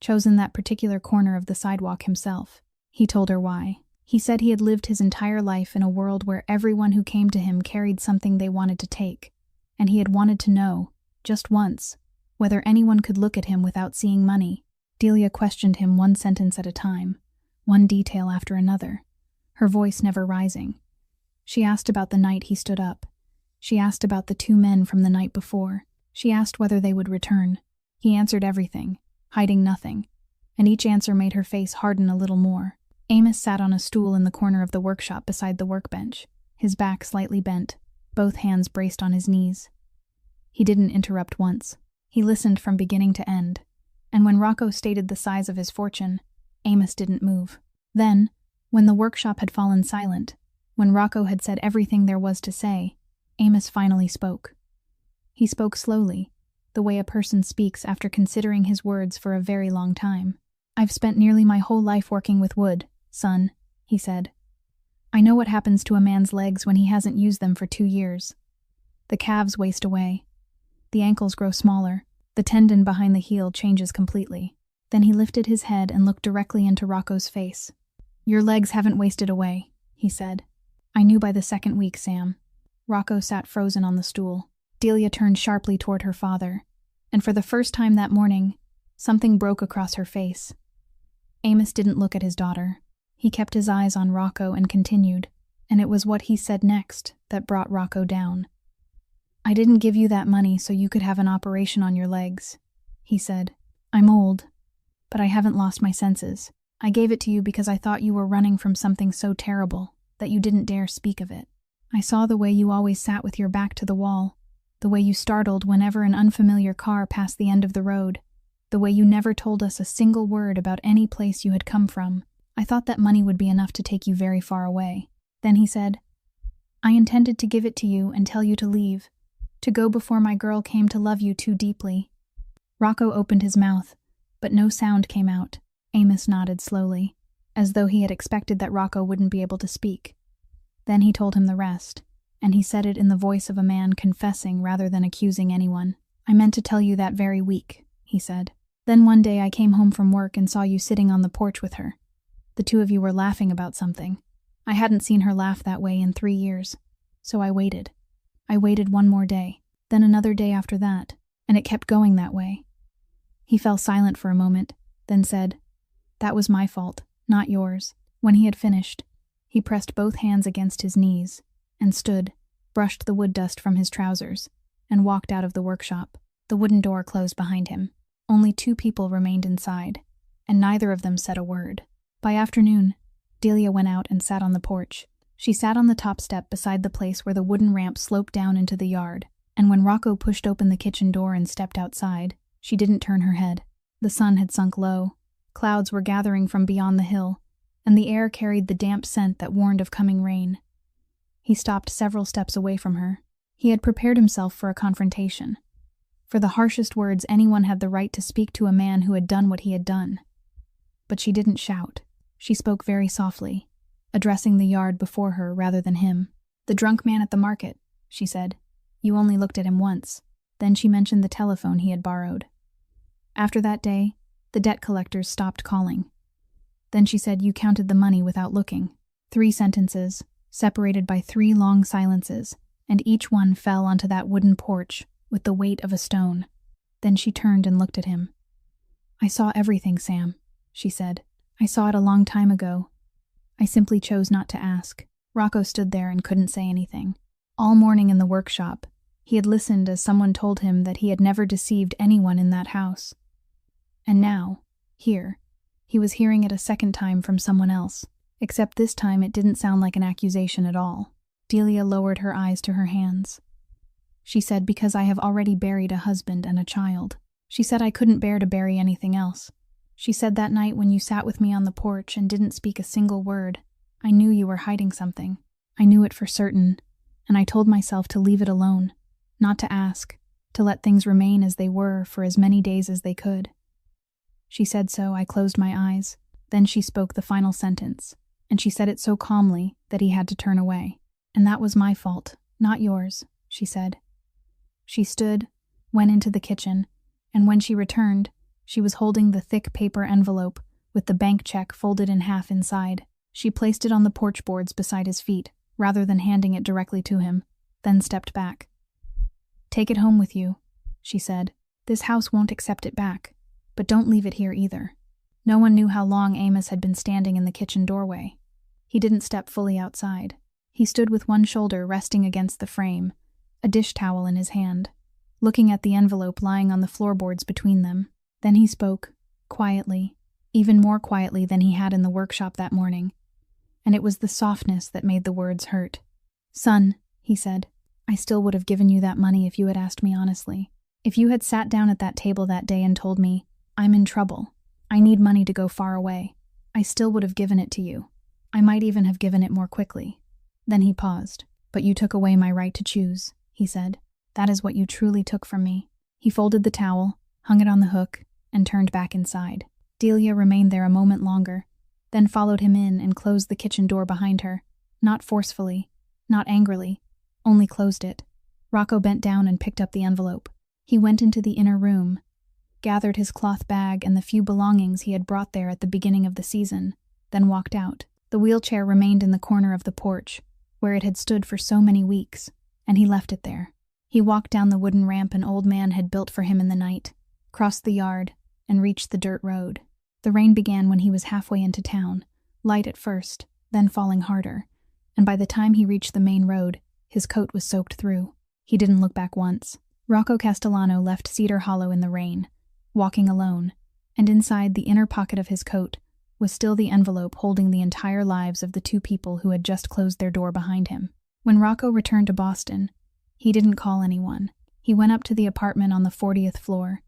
chosen that particular corner of the sidewalk himself. He told her why. He said he had lived his entire life in a world where everyone who came to him carried something they wanted to take, and he had wanted to know, just once, whether anyone could look at him without seeing money. Delia questioned him one sentence at a time, one detail after another, her voice never rising. She asked about the night he stood up. She asked about the 2 men from the night before. She asked whether they would return. He answered everything, hiding nothing, and each answer made her face harden a little more. Amos sat on a stool in the corner of the workshop beside the workbench, his back slightly bent, both hands braced on his knees. He didn't interrupt once. He listened from beginning to end. And when Rocco stated the size of his fortune, Amos didn't move. Then, when the workshop had fallen silent, when Rocco had said everything there was to say, Amos finally spoke. He spoke slowly, the way a person speaks after considering his words for a very long time. "I've spent nearly my whole life working with wood, son," he said. "I know what happens to a man's legs when he hasn't used them for 2 years. The calves waste away. The ankles grow smaller. The tendon behind the heel changes completely." Then he lifted his head and looked directly into Rocco's face. "Your legs haven't wasted away," he said. "I knew by the 2nd week, Sam." Rocco sat frozen on the stool. Delia turned sharply toward her father, and for the first time that morning, something broke across her face. Amos didn't look at his daughter. He kept his eyes on Rocco and continued, and it was what he said next that brought Rocco down. "I didn't give you that money so you could have an operation on your legs," he said. "I'm old, but I haven't lost my senses. I gave it to you because I thought you were running from something so terrible that you didn't dare speak of it. I saw the way you always sat with your back to the wall, the way you startled whenever an unfamiliar car passed the end of the road, the way you never told us a single word about any place you had come from. I thought that money would be enough to take you very far away." Then he said, "I intended to give it to you and tell you to leave, to go before my girl came to love you too deeply." Rocco opened his mouth, but no sound came out. Amos nodded slowly, as though he had expected that Rocco wouldn't be able to speak. Then he told him the rest, and he said it in the voice of a man confessing rather than accusing anyone. "I meant to tell you that very week," he said. "Then one day I came home from work and saw you sitting on the porch with her. The two of you were laughing about something. I hadn't seen her laugh that way in 3 years, so I waited. I waited one more day, then another day after that, and it kept going that way." He fell silent for a moment, then said, "That was my fault, not yours." When he had finished, he pressed both hands against his knees and stood, brushed the wood dust from his trousers, and walked out of the workshop. The wooden door closed behind him. Only 2 people remained inside, and neither of them said a word. By afternoon, Delia went out and sat on the porch. She sat on the top step beside the place where the wooden ramp sloped down into the yard, and when Rocco pushed open the kitchen door and stepped outside, she didn't turn her head. The sun had sunk low. Clouds were gathering from beyond the hill, and the air carried the damp scent that warned of coming rain. He stopped several steps away from her. He had prepared himself for a confrontation, for the harshest words anyone had the right to speak to a man who had done what he had done. But she didn't shout. She spoke very softly, addressing the yard before her rather than him. "The drunk man at the market," she said. "You only looked at him once." Then she mentioned the telephone he had borrowed. "After that day, the debt collectors stopped calling." Then she said, "You counted the money without looking." 3 sentences, separated by 3 long silences, and each one fell onto that wooden porch with the weight of a stone. Then she turned and looked at him. "I saw everything, Sam," she said. "I saw it a long time ago. I simply chose not to ask." Rocco stood there and couldn't say anything. All morning in the workshop, he had listened as someone told him that he had never deceived anyone in that house. And now, here, he was hearing it a second time from someone else, except this time it didn't sound like an accusation at all. Delia lowered her eyes to her hands. She said, "Because I have already buried a husband and a child." She said, "I couldn't bear to bury anything else." She said, "That night when you sat with me on the porch and didn't speak a single word, I knew you were hiding something. I knew it for certain, and I told myself to leave it alone, not to ask, to let things remain as they were for as many days as they could." She said so. I closed my eyes. Then she spoke the final sentence, and she said it so calmly that he had to turn away. "And that was my fault, not yours," she said. She stood, went into the kitchen, and when she returned, she was holding the thick paper envelope with the bank check folded in half inside. She placed it on the porch boards beside his feet, rather than handing it directly to him, then stepped back. "Take it home with you," she said. "This house won't accept it back, but don't leave it here either." No one knew how long Amos had been standing in the kitchen doorway. He didn't step fully outside. He stood with one shoulder resting against the frame, a dish towel in his hand, looking at the envelope lying on the floorboards between them. Then he spoke, quietly, even more quietly than he had in the workshop that morning, and it was the softness that made the words hurt. "Son," he said, I still would have given you that money if you had asked me honestly. If you had sat down at that table that day and told me, I'm in trouble, I need money to go far away, I still would have given it to you. I might even have given it more quickly." Then he paused. "But you took away my right to choose," he said. "That is what you truly took from me." He folded the towel, hung it on the hook, and turned back inside. Delia remained there a moment longer, then followed him in and closed the kitchen door behind her. Not forcefully, not angrily, only closed it. Rocco bent down and picked up the envelope. He went into the inner room, gathered his cloth bag and the few belongings he had brought there at the beginning of the season, then walked out. The wheelchair remained in the corner of the porch, where it had stood for so many weeks, and he left it there. He walked down the wooden ramp an old man had built for him in the night, crossed the yard, and reached the dirt road. The rain began when he was halfway into town, light at first, then falling harder, and by the time he reached the main road, his coat was soaked through. He didn't look back once. Rocco Castellano left Cedar Hollow in the rain, walking alone, and inside the inner pocket of his coat was still the envelope holding the entire lives of the two people who had just closed their door behind him. When Rocco returned to Boston, he didn't call anyone. He went up to the apartment on the 40th floor,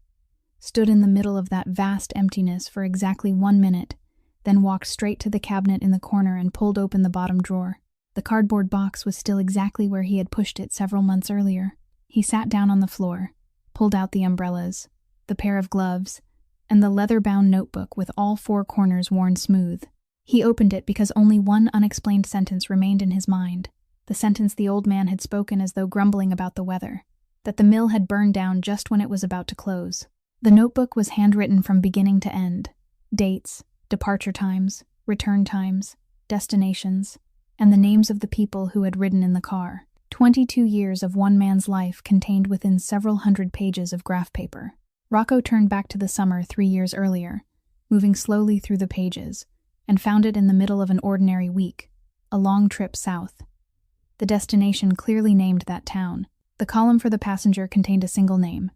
stood in the middle of that vast emptiness for exactly 1 minute, then walked straight to the cabinet in the corner and pulled open the bottom drawer. The cardboard box was still exactly where he had pushed it several months earlier. He sat down on the floor, pulled out the umbrellas, the pair of gloves, and the leather-bound notebook with all 4 corners worn smooth. He opened it because only one unexplained sentence remained in his mind, the sentence the old man had spoken as though grumbling about the weather, that the mill had burned down just when it was about to close. The notebook was handwritten from beginning to end. Dates, departure times, return times, destinations, and the names of the people who had ridden in the car. 22 years of one man's life contained within several hundred pages of graph paper. Rocco turned back to the summer 3 years earlier, moving slowly through the pages, and found it in the middle of an ordinary week, a long trip south. The destination clearly named that town. The column for the passenger contained a single name: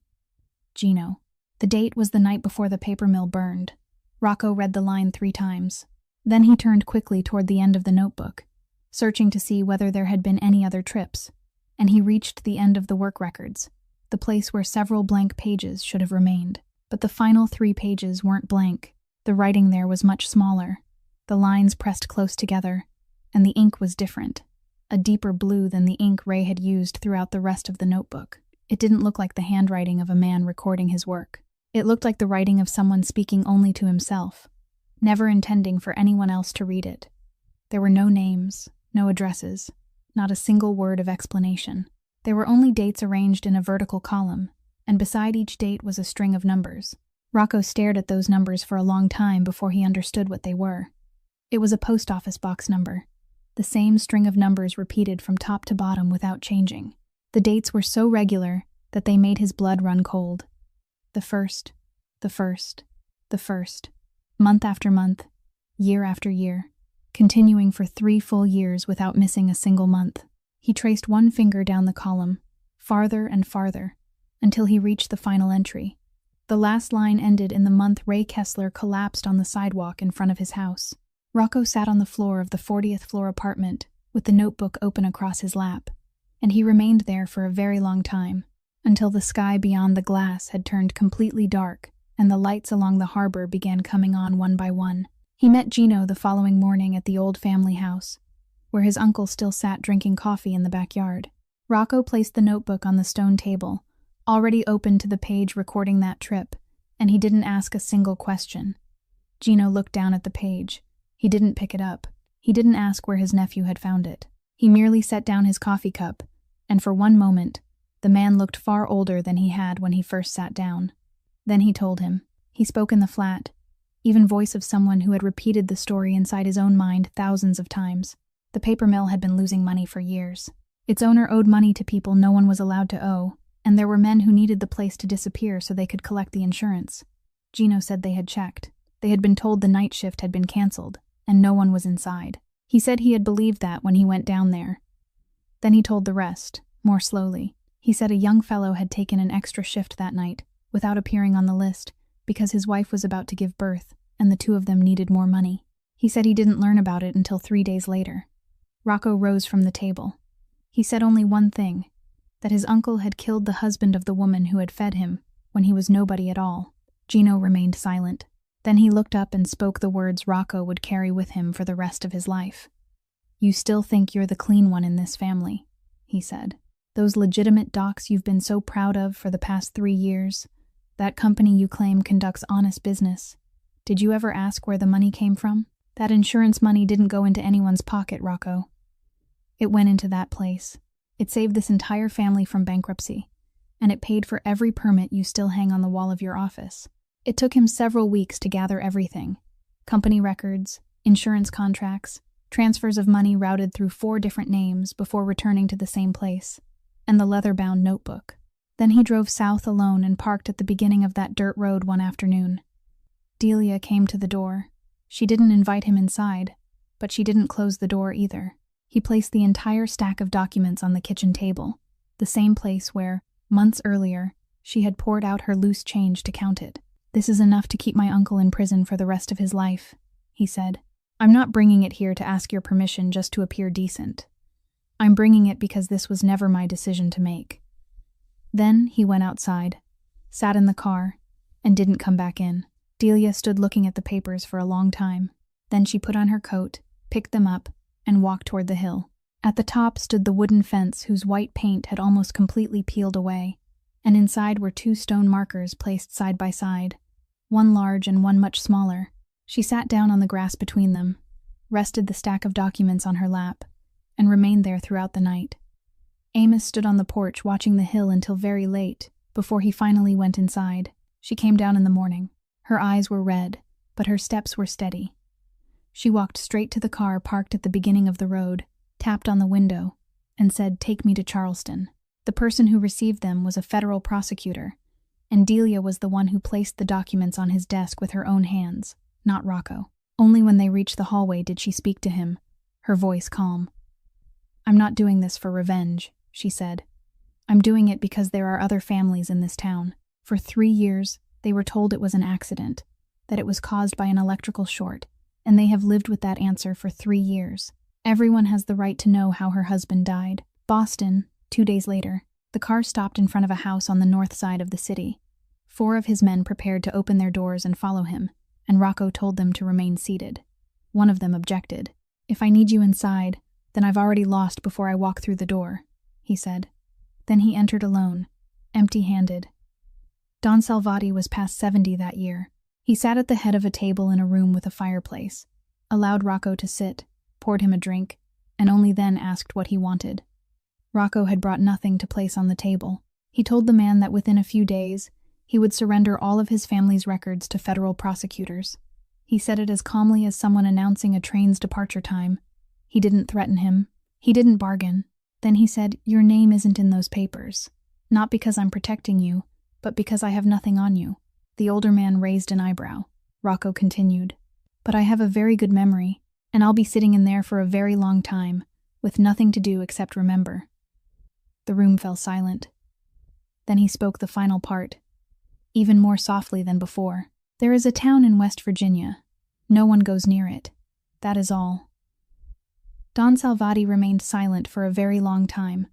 Gino. The date was the night before the paper mill burned. Rocco read the line 3 times. Then he turned quickly toward the end of the notebook, searching to see whether there had been any other trips, and he reached the end of the work records, the place where several blank pages should have remained. But the final 3 pages weren't blank. The writing there was much smaller, the lines pressed close together, and the ink was different, a deeper blue than the ink Ray had used throughout the rest of the notebook. It didn't look like the handwriting of a man recording his work. It looked like the writing of someone speaking only to himself, never intending for anyone else to read it. There were no names, no addresses, not a single word of explanation. There were only dates arranged in a vertical column, and beside each date was a string of numbers. Rocco stared at those numbers for a long time before he understood what they were. It was a post office box number, the same string of numbers repeated from top to bottom without changing. The dates were so regular that they made his blood run cold. The first, the first, the first, month after month, year after year, continuing for 3 full years without missing a single month. He traced one finger down the column, farther and farther, until he reached the final entry. The last line ended in the month Ray Kessler collapsed on the sidewalk in front of his house. Rocco sat on the floor of the 40th floor apartment with the notebook open across his lap, and he remained there for a very long time, until the sky beyond the glass had turned completely dark and the lights along the harbor began coming on one by one. He met Gino the following morning at the old family house, where his uncle still sat drinking coffee in the backyard. Rocco placed the notebook on the stone table, already open to the page recording that trip, and he didn't ask a single question. Gino looked down at the page. He didn't pick it up. He didn't ask where his nephew had found it. He merely set down his coffee cup, and for one moment, the man looked far older than he had when he first sat down. Then he told him. He spoke in the flat, even voice of someone who had repeated the story inside his own mind thousands of times. The paper mill had been losing money for years. Its owner owed money to people no one was allowed to owe, and there were men who needed the place to disappear so they could collect the insurance. Gino said they had checked. They had been told the night shift had been canceled, and no one was inside. He said he had believed that when he went down there. Then he told the rest, more slowly. He said a young fellow had taken an extra shift that night, without appearing on the list, because his wife was about to give birth, and the 2 of them needed more money. He said he didn't learn about it until 3 days later. Rocco rose from the table. He said only one thing. that his uncle had killed the husband of the woman who had fed him when he was nobody at all. Gino remained silent. Then he looked up and spoke the words Rocco would carry with him for the rest of his life. "You still think you're the clean one in this family," he said. "Those legitimate docs you've been so proud of for the past 3 years, that company you claim conducts honest business. Did you ever ask where the money came from? That insurance money didn't go into anyone's pocket, Rocco. It went into that place. It saved this entire family from bankruptcy, and it paid for every permit you still hang on the wall of your office. It took him several weeks to gather everything: company records, insurance contracts, transfers of money routed through 4 different names before returning to the same place, and the leather-bound notebook. Then he drove south alone and parked at the beginning of that dirt road one afternoon. Delia came to the door. She didn't invite him inside, but she didn't close the door either. He placed the entire stack of documents on the kitchen table, the same place where, months earlier, she had poured out her loose change to count it. "This is enough to keep my uncle in prison for the rest of his life," he said. "I'm not bringing it here to ask your permission just to appear decent. I'm bringing it because this was never my decision to make." Then he went outside, sat in the car, and didn't come back in. Delia stood looking at the papers for a long time. Then she put on her coat, picked them up, and walked toward the hill. At the top stood the wooden fence whose white paint had almost completely peeled away, and inside were 2 stone markers placed side by side, one large and one much smaller. She sat down on the grass between them, rested the stack of documents on her lap, and remained there throughout the night. Amos stood on the porch watching the hill until very late, before he finally went inside. She came down in the morning. Her eyes were red, but her steps were steady. She walked straight to the car parked at the beginning of the road, tapped on the window, and said, "Take me to Charleston." The person who received them was a federal prosecutor, and Delia was the one who placed the documents on his desk with her own hands, not Rocco. Only when they reached the hallway did she speak to him, her voice calm. "I'm not doing this for revenge," she said. "I'm doing it because there are other families in this town. For 3 years, they were told it was an accident, that it was caused by an electrical short, and they have lived with that answer for 3 years. Everyone has the right to know how her husband died." Boston, 2 days later. The car stopped in front of a house on the north side of the city. 4 of his men prepared to open their doors and follow him, and Rocco told them to remain seated. One of them objected. "If I need you inside, then I've already lost before I walk through the door," he said. Then he entered alone, empty-handed. Don Salvati was past 70 that year. He sat at the head of a table in a room with a fireplace, allowed Rocco to sit, poured him a drink, and only then asked what he wanted. Rocco had brought nothing to place on the table. He told the man that within a few days, he would surrender all of his family's records to federal prosecutors. He said it as calmly as someone announcing a train's departure time. He didn't threaten him. He didn't bargain. Then he said, "Your name isn't in those papers. Not because I'm protecting you, but because I have nothing on you." The older man raised an eyebrow. Rocco continued, "But I have a very good memory, and I'll be sitting in there for a very long time, with nothing to do except remember." The room fell silent. Then he spoke the final part, even more softly than before. "There is a town in West Virginia. No one goes near it. That is all." Don Salvati remained silent for a very long time,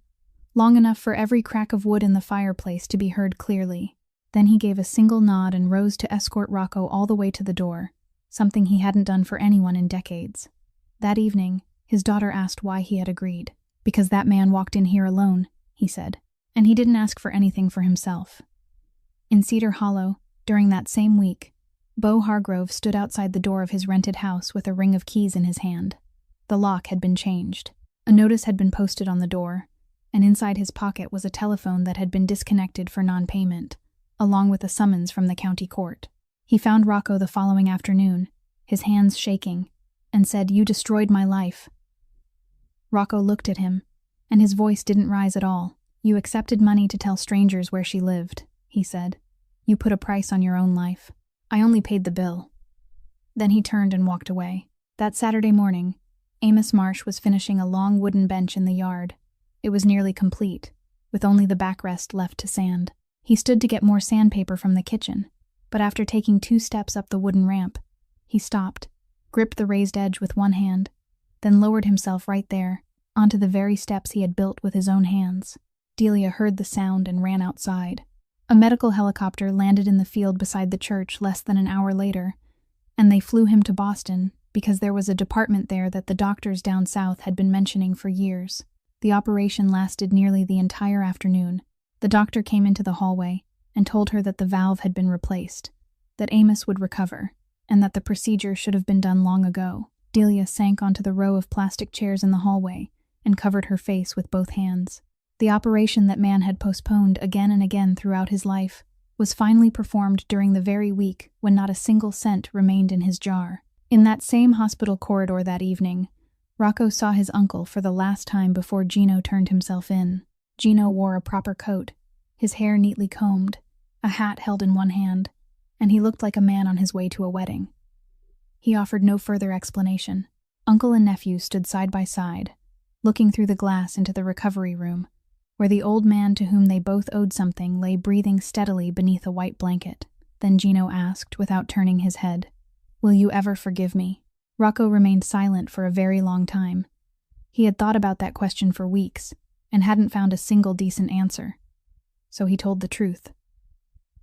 long enough for every crack of wood in the fireplace to be heard clearly. Then he gave a single nod and rose to escort Rocco all the way to the door, something he hadn't done for anyone in decades. That evening, his daughter asked why he had agreed. "Because that man walked in here alone," he said, "and he didn't ask for anything for himself." In Cedar Hollow, during that same week, Beau Hargrove stood outside the door of his rented house with a ring of keys in his hand. The lock had been changed. A notice had been posted on the door, and inside his pocket was a telephone that had been disconnected for non-payment, along with a summons from the county court. He found Rocco the following afternoon, his hands shaking, and said, "You destroyed my life." Rocco looked at him, and his voice didn't rise at all. "You accepted money to tell strangers where she lived," he said. "You put a price on your own life. I only paid the bill." Then he turned and walked away. That Saturday morning, Amos Marsh was finishing a long wooden bench in the yard. It was nearly complete, with only the backrest left to sand. He stood to get more sandpaper from the kitchen, but after taking 2 steps up the wooden ramp, he stopped, gripped the raised edge with one hand, then lowered himself right there, onto the very steps he had built with his own hands. Delia heard the sound and ran outside. A medical helicopter landed in the field beside the church less than an hour later, and they flew him to Boston because there was a department there that the doctors down south had been mentioning for years. The operation lasted nearly the entire afternoon. The doctor came into the hallway and told her that the valve had been replaced, that Amos would recover, and that the procedure should have been done long ago. Delia sank onto the row of plastic chairs in the hallway and covered her face with both hands. The operation that man had postponed again and again throughout his life was finally performed during the very week when not a single cent remained in his jar. In that same hospital corridor that evening, Rocco saw his uncle for the last time before Gino turned himself in. Gino wore a proper coat, his hair neatly combed, a hat held in one hand, and he looked like a man on his way to a wedding. He offered no further explanation. Uncle and nephew stood side by side, looking through the glass into the recovery room, where the old man to whom they both owed something lay breathing steadily beneath a white blanket. Then Gino asked, without turning his head, "Will you ever forgive me?" Rocco remained silent for a very long time. He had thought about that question for weeks, and hadn't found a single decent answer. So he told the truth.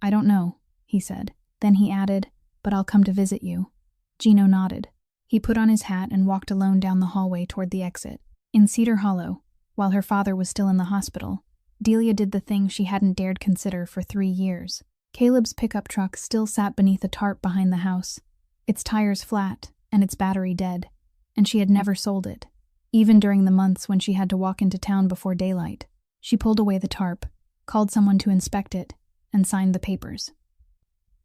"I don't know," he said. Then he added, "But I'll come to visit you." Gino nodded. He put on his hat and walked alone down the hallway toward the exit. In Cedar Hollow, while her father was still in the hospital, Delia did the thing she hadn't dared consider for 3 years. Caleb's pickup truck still sat beneath a tarp behind the house, its tires flat and its battery dead, and she had never sold it, even during the months when she had to walk into town before daylight. She pulled away the tarp, called someone to inspect it, and signed the papers.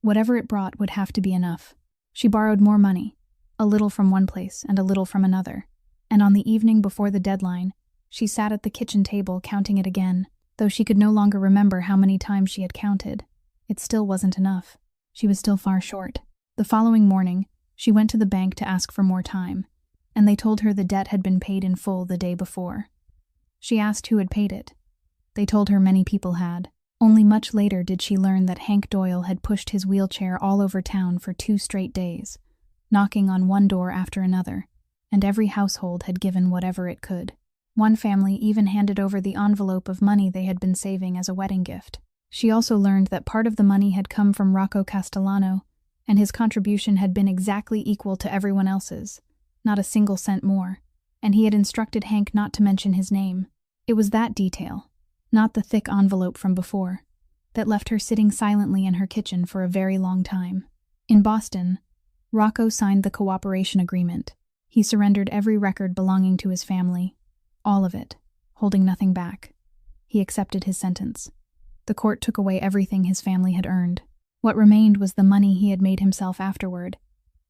Whatever it brought would have to be enough. She borrowed more money, a little from one place and a little from another, and on the evening before the deadline, she sat at the kitchen table counting it again. Though she could no longer remember how many times she had counted, it still wasn't enough. She was still far short. The following morning, she went to the bank to ask for more time, and they told her the debt had been paid in full the day before. She asked who had paid it. They told her many people had. Only much later did she learn that Hank Doyle had pushed his wheelchair all over town for 2 straight days, knocking on one door after another, and every household had given whatever it could. One family even handed over the envelope of money they had been saving as a wedding gift. She also learned that part of the money had come from Rocco Castellano, and his contribution had been exactly equal to everyone else's, not a single cent more, and he had instructed Hank not to mention his name. It was that detail, not the thick envelope from before, that left her sitting silently in her kitchen for a very long time. In Boston, Rocco signed the cooperation agreement. He surrendered every record belonging to his family, all of it, holding nothing back. He accepted his sentence. The court took away everything his family had earned. What remained was the money he had made himself afterward,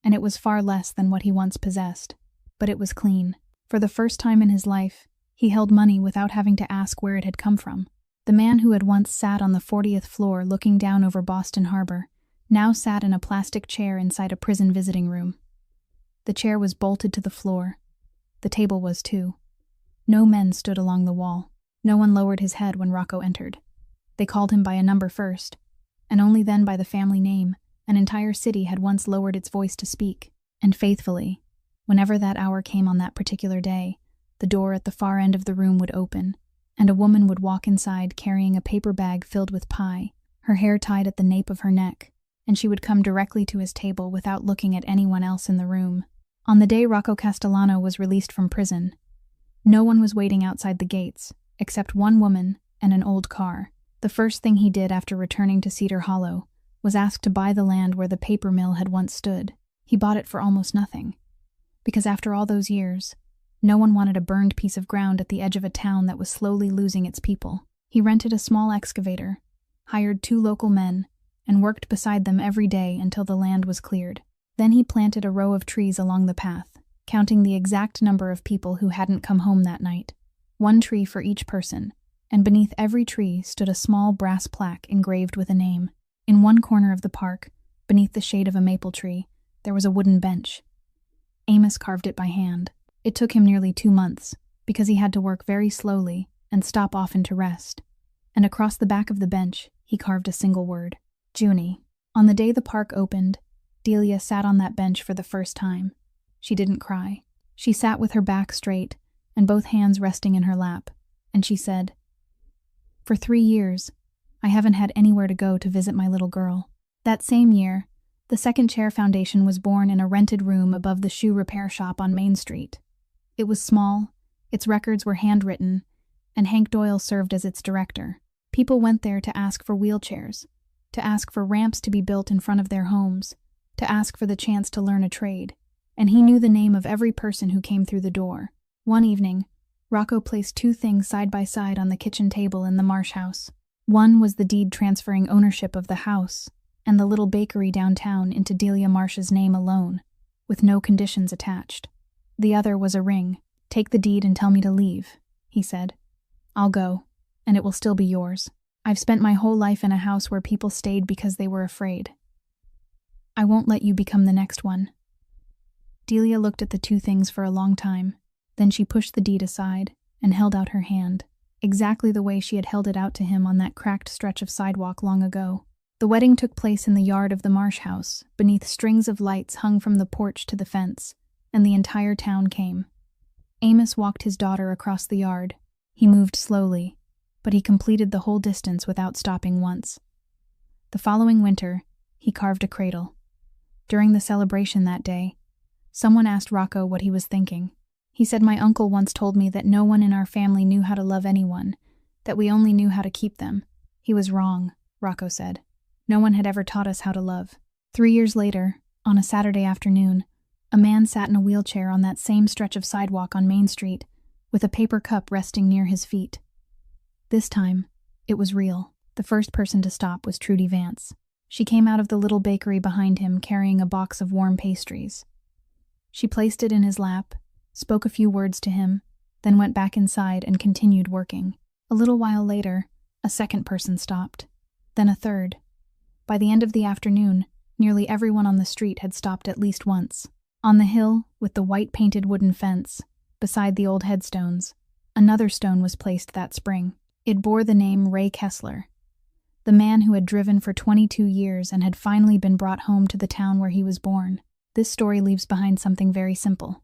and it was far less than what he once possessed. But it was clean. For the first time in his life, he held money without having to ask where it had come from. The man who had once sat on the 40th floor looking down over Boston Harbor now sat in a plastic chair inside a prison visiting room. The chair was bolted to the floor. The table was too. No men stood along the wall. No one lowered his head when Rocco entered. They called him by a number first, and only then by the family name. An entire city had once lowered its voice to speak, and faithfully, whenever that hour came on that particular day, the door at the far end of the room would open, and a woman would walk inside carrying a paper bag filled with pie, her hair tied at the nape of her neck, and she would come directly to his table without looking at anyone else in the room. On the day Rocco Castellano was released from prison, no one was waiting outside the gates, except one woman and an old car. The first thing he did after returning to Cedar Hollow was ask to buy the land where the paper mill had once stood. He bought it for almost nothing, because after all those years, no one wanted a burned piece of ground at the edge of a town that was slowly losing its people. He rented a small excavator, hired 2 local men, and worked beside them every day until the land was cleared. Then he planted a row of trees along the path, counting the exact number of people who hadn't come home that night. 1 tree for each person, and beneath every tree stood a small brass plaque engraved with a name. In one corner of the park, beneath the shade of a maple tree, there was a wooden bench. Amos carved it by hand. It took him nearly 2 months, because he had to work very slowly and stop often to rest. And across the back of the bench, he carved a single word: Junie. On the day the park opened, Delia sat on that bench for the first time. She didn't cry. She sat with her back straight and both hands resting in her lap, and she said, For 3 years, I haven't had anywhere to go to visit my little girl. That same year, the Second Chair Foundation was born in a rented room above the shoe repair shop on Main Street. It was small, its records were handwritten, and Hank Doyle served as its director. People went there to ask for wheelchairs, to ask for ramps to be built in front of their homes, to ask for the chance to learn a trade, and he knew the name of every person who came through the door. One evening, Rocco placed 2 things side by side on the kitchen table in the Marsh house. One was the deed transferring ownership of the house and the little bakery downtown into Delia Marsh's name alone, with no conditions attached. The other was a ring. "Take the deed and tell me to leave," he said. "I'll go, and it will still be yours. I've spent my whole life in a house where people stayed because they were afraid. I won't let you become the next one." Delia looked at the 2 things for a long time. Then she pushed the deed aside and held out her hand, exactly the way she had held it out to him on that cracked stretch of sidewalk long ago. The wedding took place in the yard of the Marsh house, beneath strings of lights hung from the porch to the fence, and the entire town came. Amos walked his daughter across the yard. He moved slowly, but he completed the whole distance without stopping once. The following winter, he carved a cradle. During the celebration that day, someone asked Rocco what he was thinking. He said, "My uncle once told me that no one in our family knew how to love anyone, that we only knew how to keep them." He was wrong, Rocco said. No one had ever taught us how to love. 3 years later, on a Saturday afternoon, a man sat in a wheelchair on that same stretch of sidewalk on Main Street, with a paper cup resting near his feet. This time, it was real. The first person to stop was Trudy Vance. She came out of the little bakery behind him carrying a box of warm pastries. She placed it in his lap, spoke a few words to him, then went back inside and continued working. A little while later, a second person stopped, then a third. By the end of the afternoon, nearly everyone on the street had stopped at least once. On the hill, with the white painted wooden fence, beside the old headstones, another stone was placed that spring. It bore the name Ray Kessler, the man who had driven for 22 years and had finally been brought home to the town where he was born. This story leaves behind something very simple.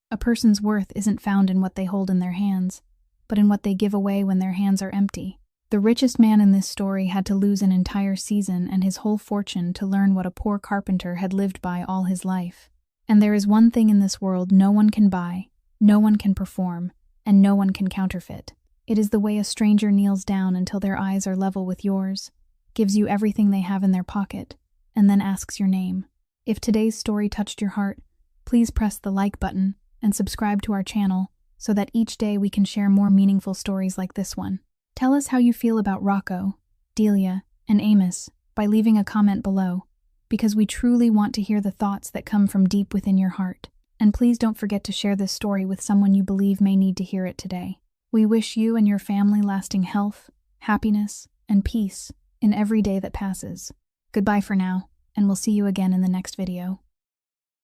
A person's worth isn't found in what they hold in their hands, but in what they give away when their hands are empty. The richest man in this story had to lose an entire season and his whole fortune to learn what a poor carpenter had lived by all his life. And there is one thing in this world no one can buy, no one can perform, and no one can counterfeit. It is the way a stranger kneels down until their eyes are level with yours, gives you everything they have in their pocket, and then asks your name. If today's story touched your heart, please press the like button and subscribe to our channel so that each day we can share more meaningful stories like this one. Tell us how you feel about Rocco, Delia, and Amos by leaving a comment below, because we truly want to hear the thoughts that come from deep within your heart. And please don't forget to share this story with someone you believe may need to hear it today. We wish you and your family lasting health, happiness, and peace in every day that passes. Goodbye for now, and we'll see you again in the next video.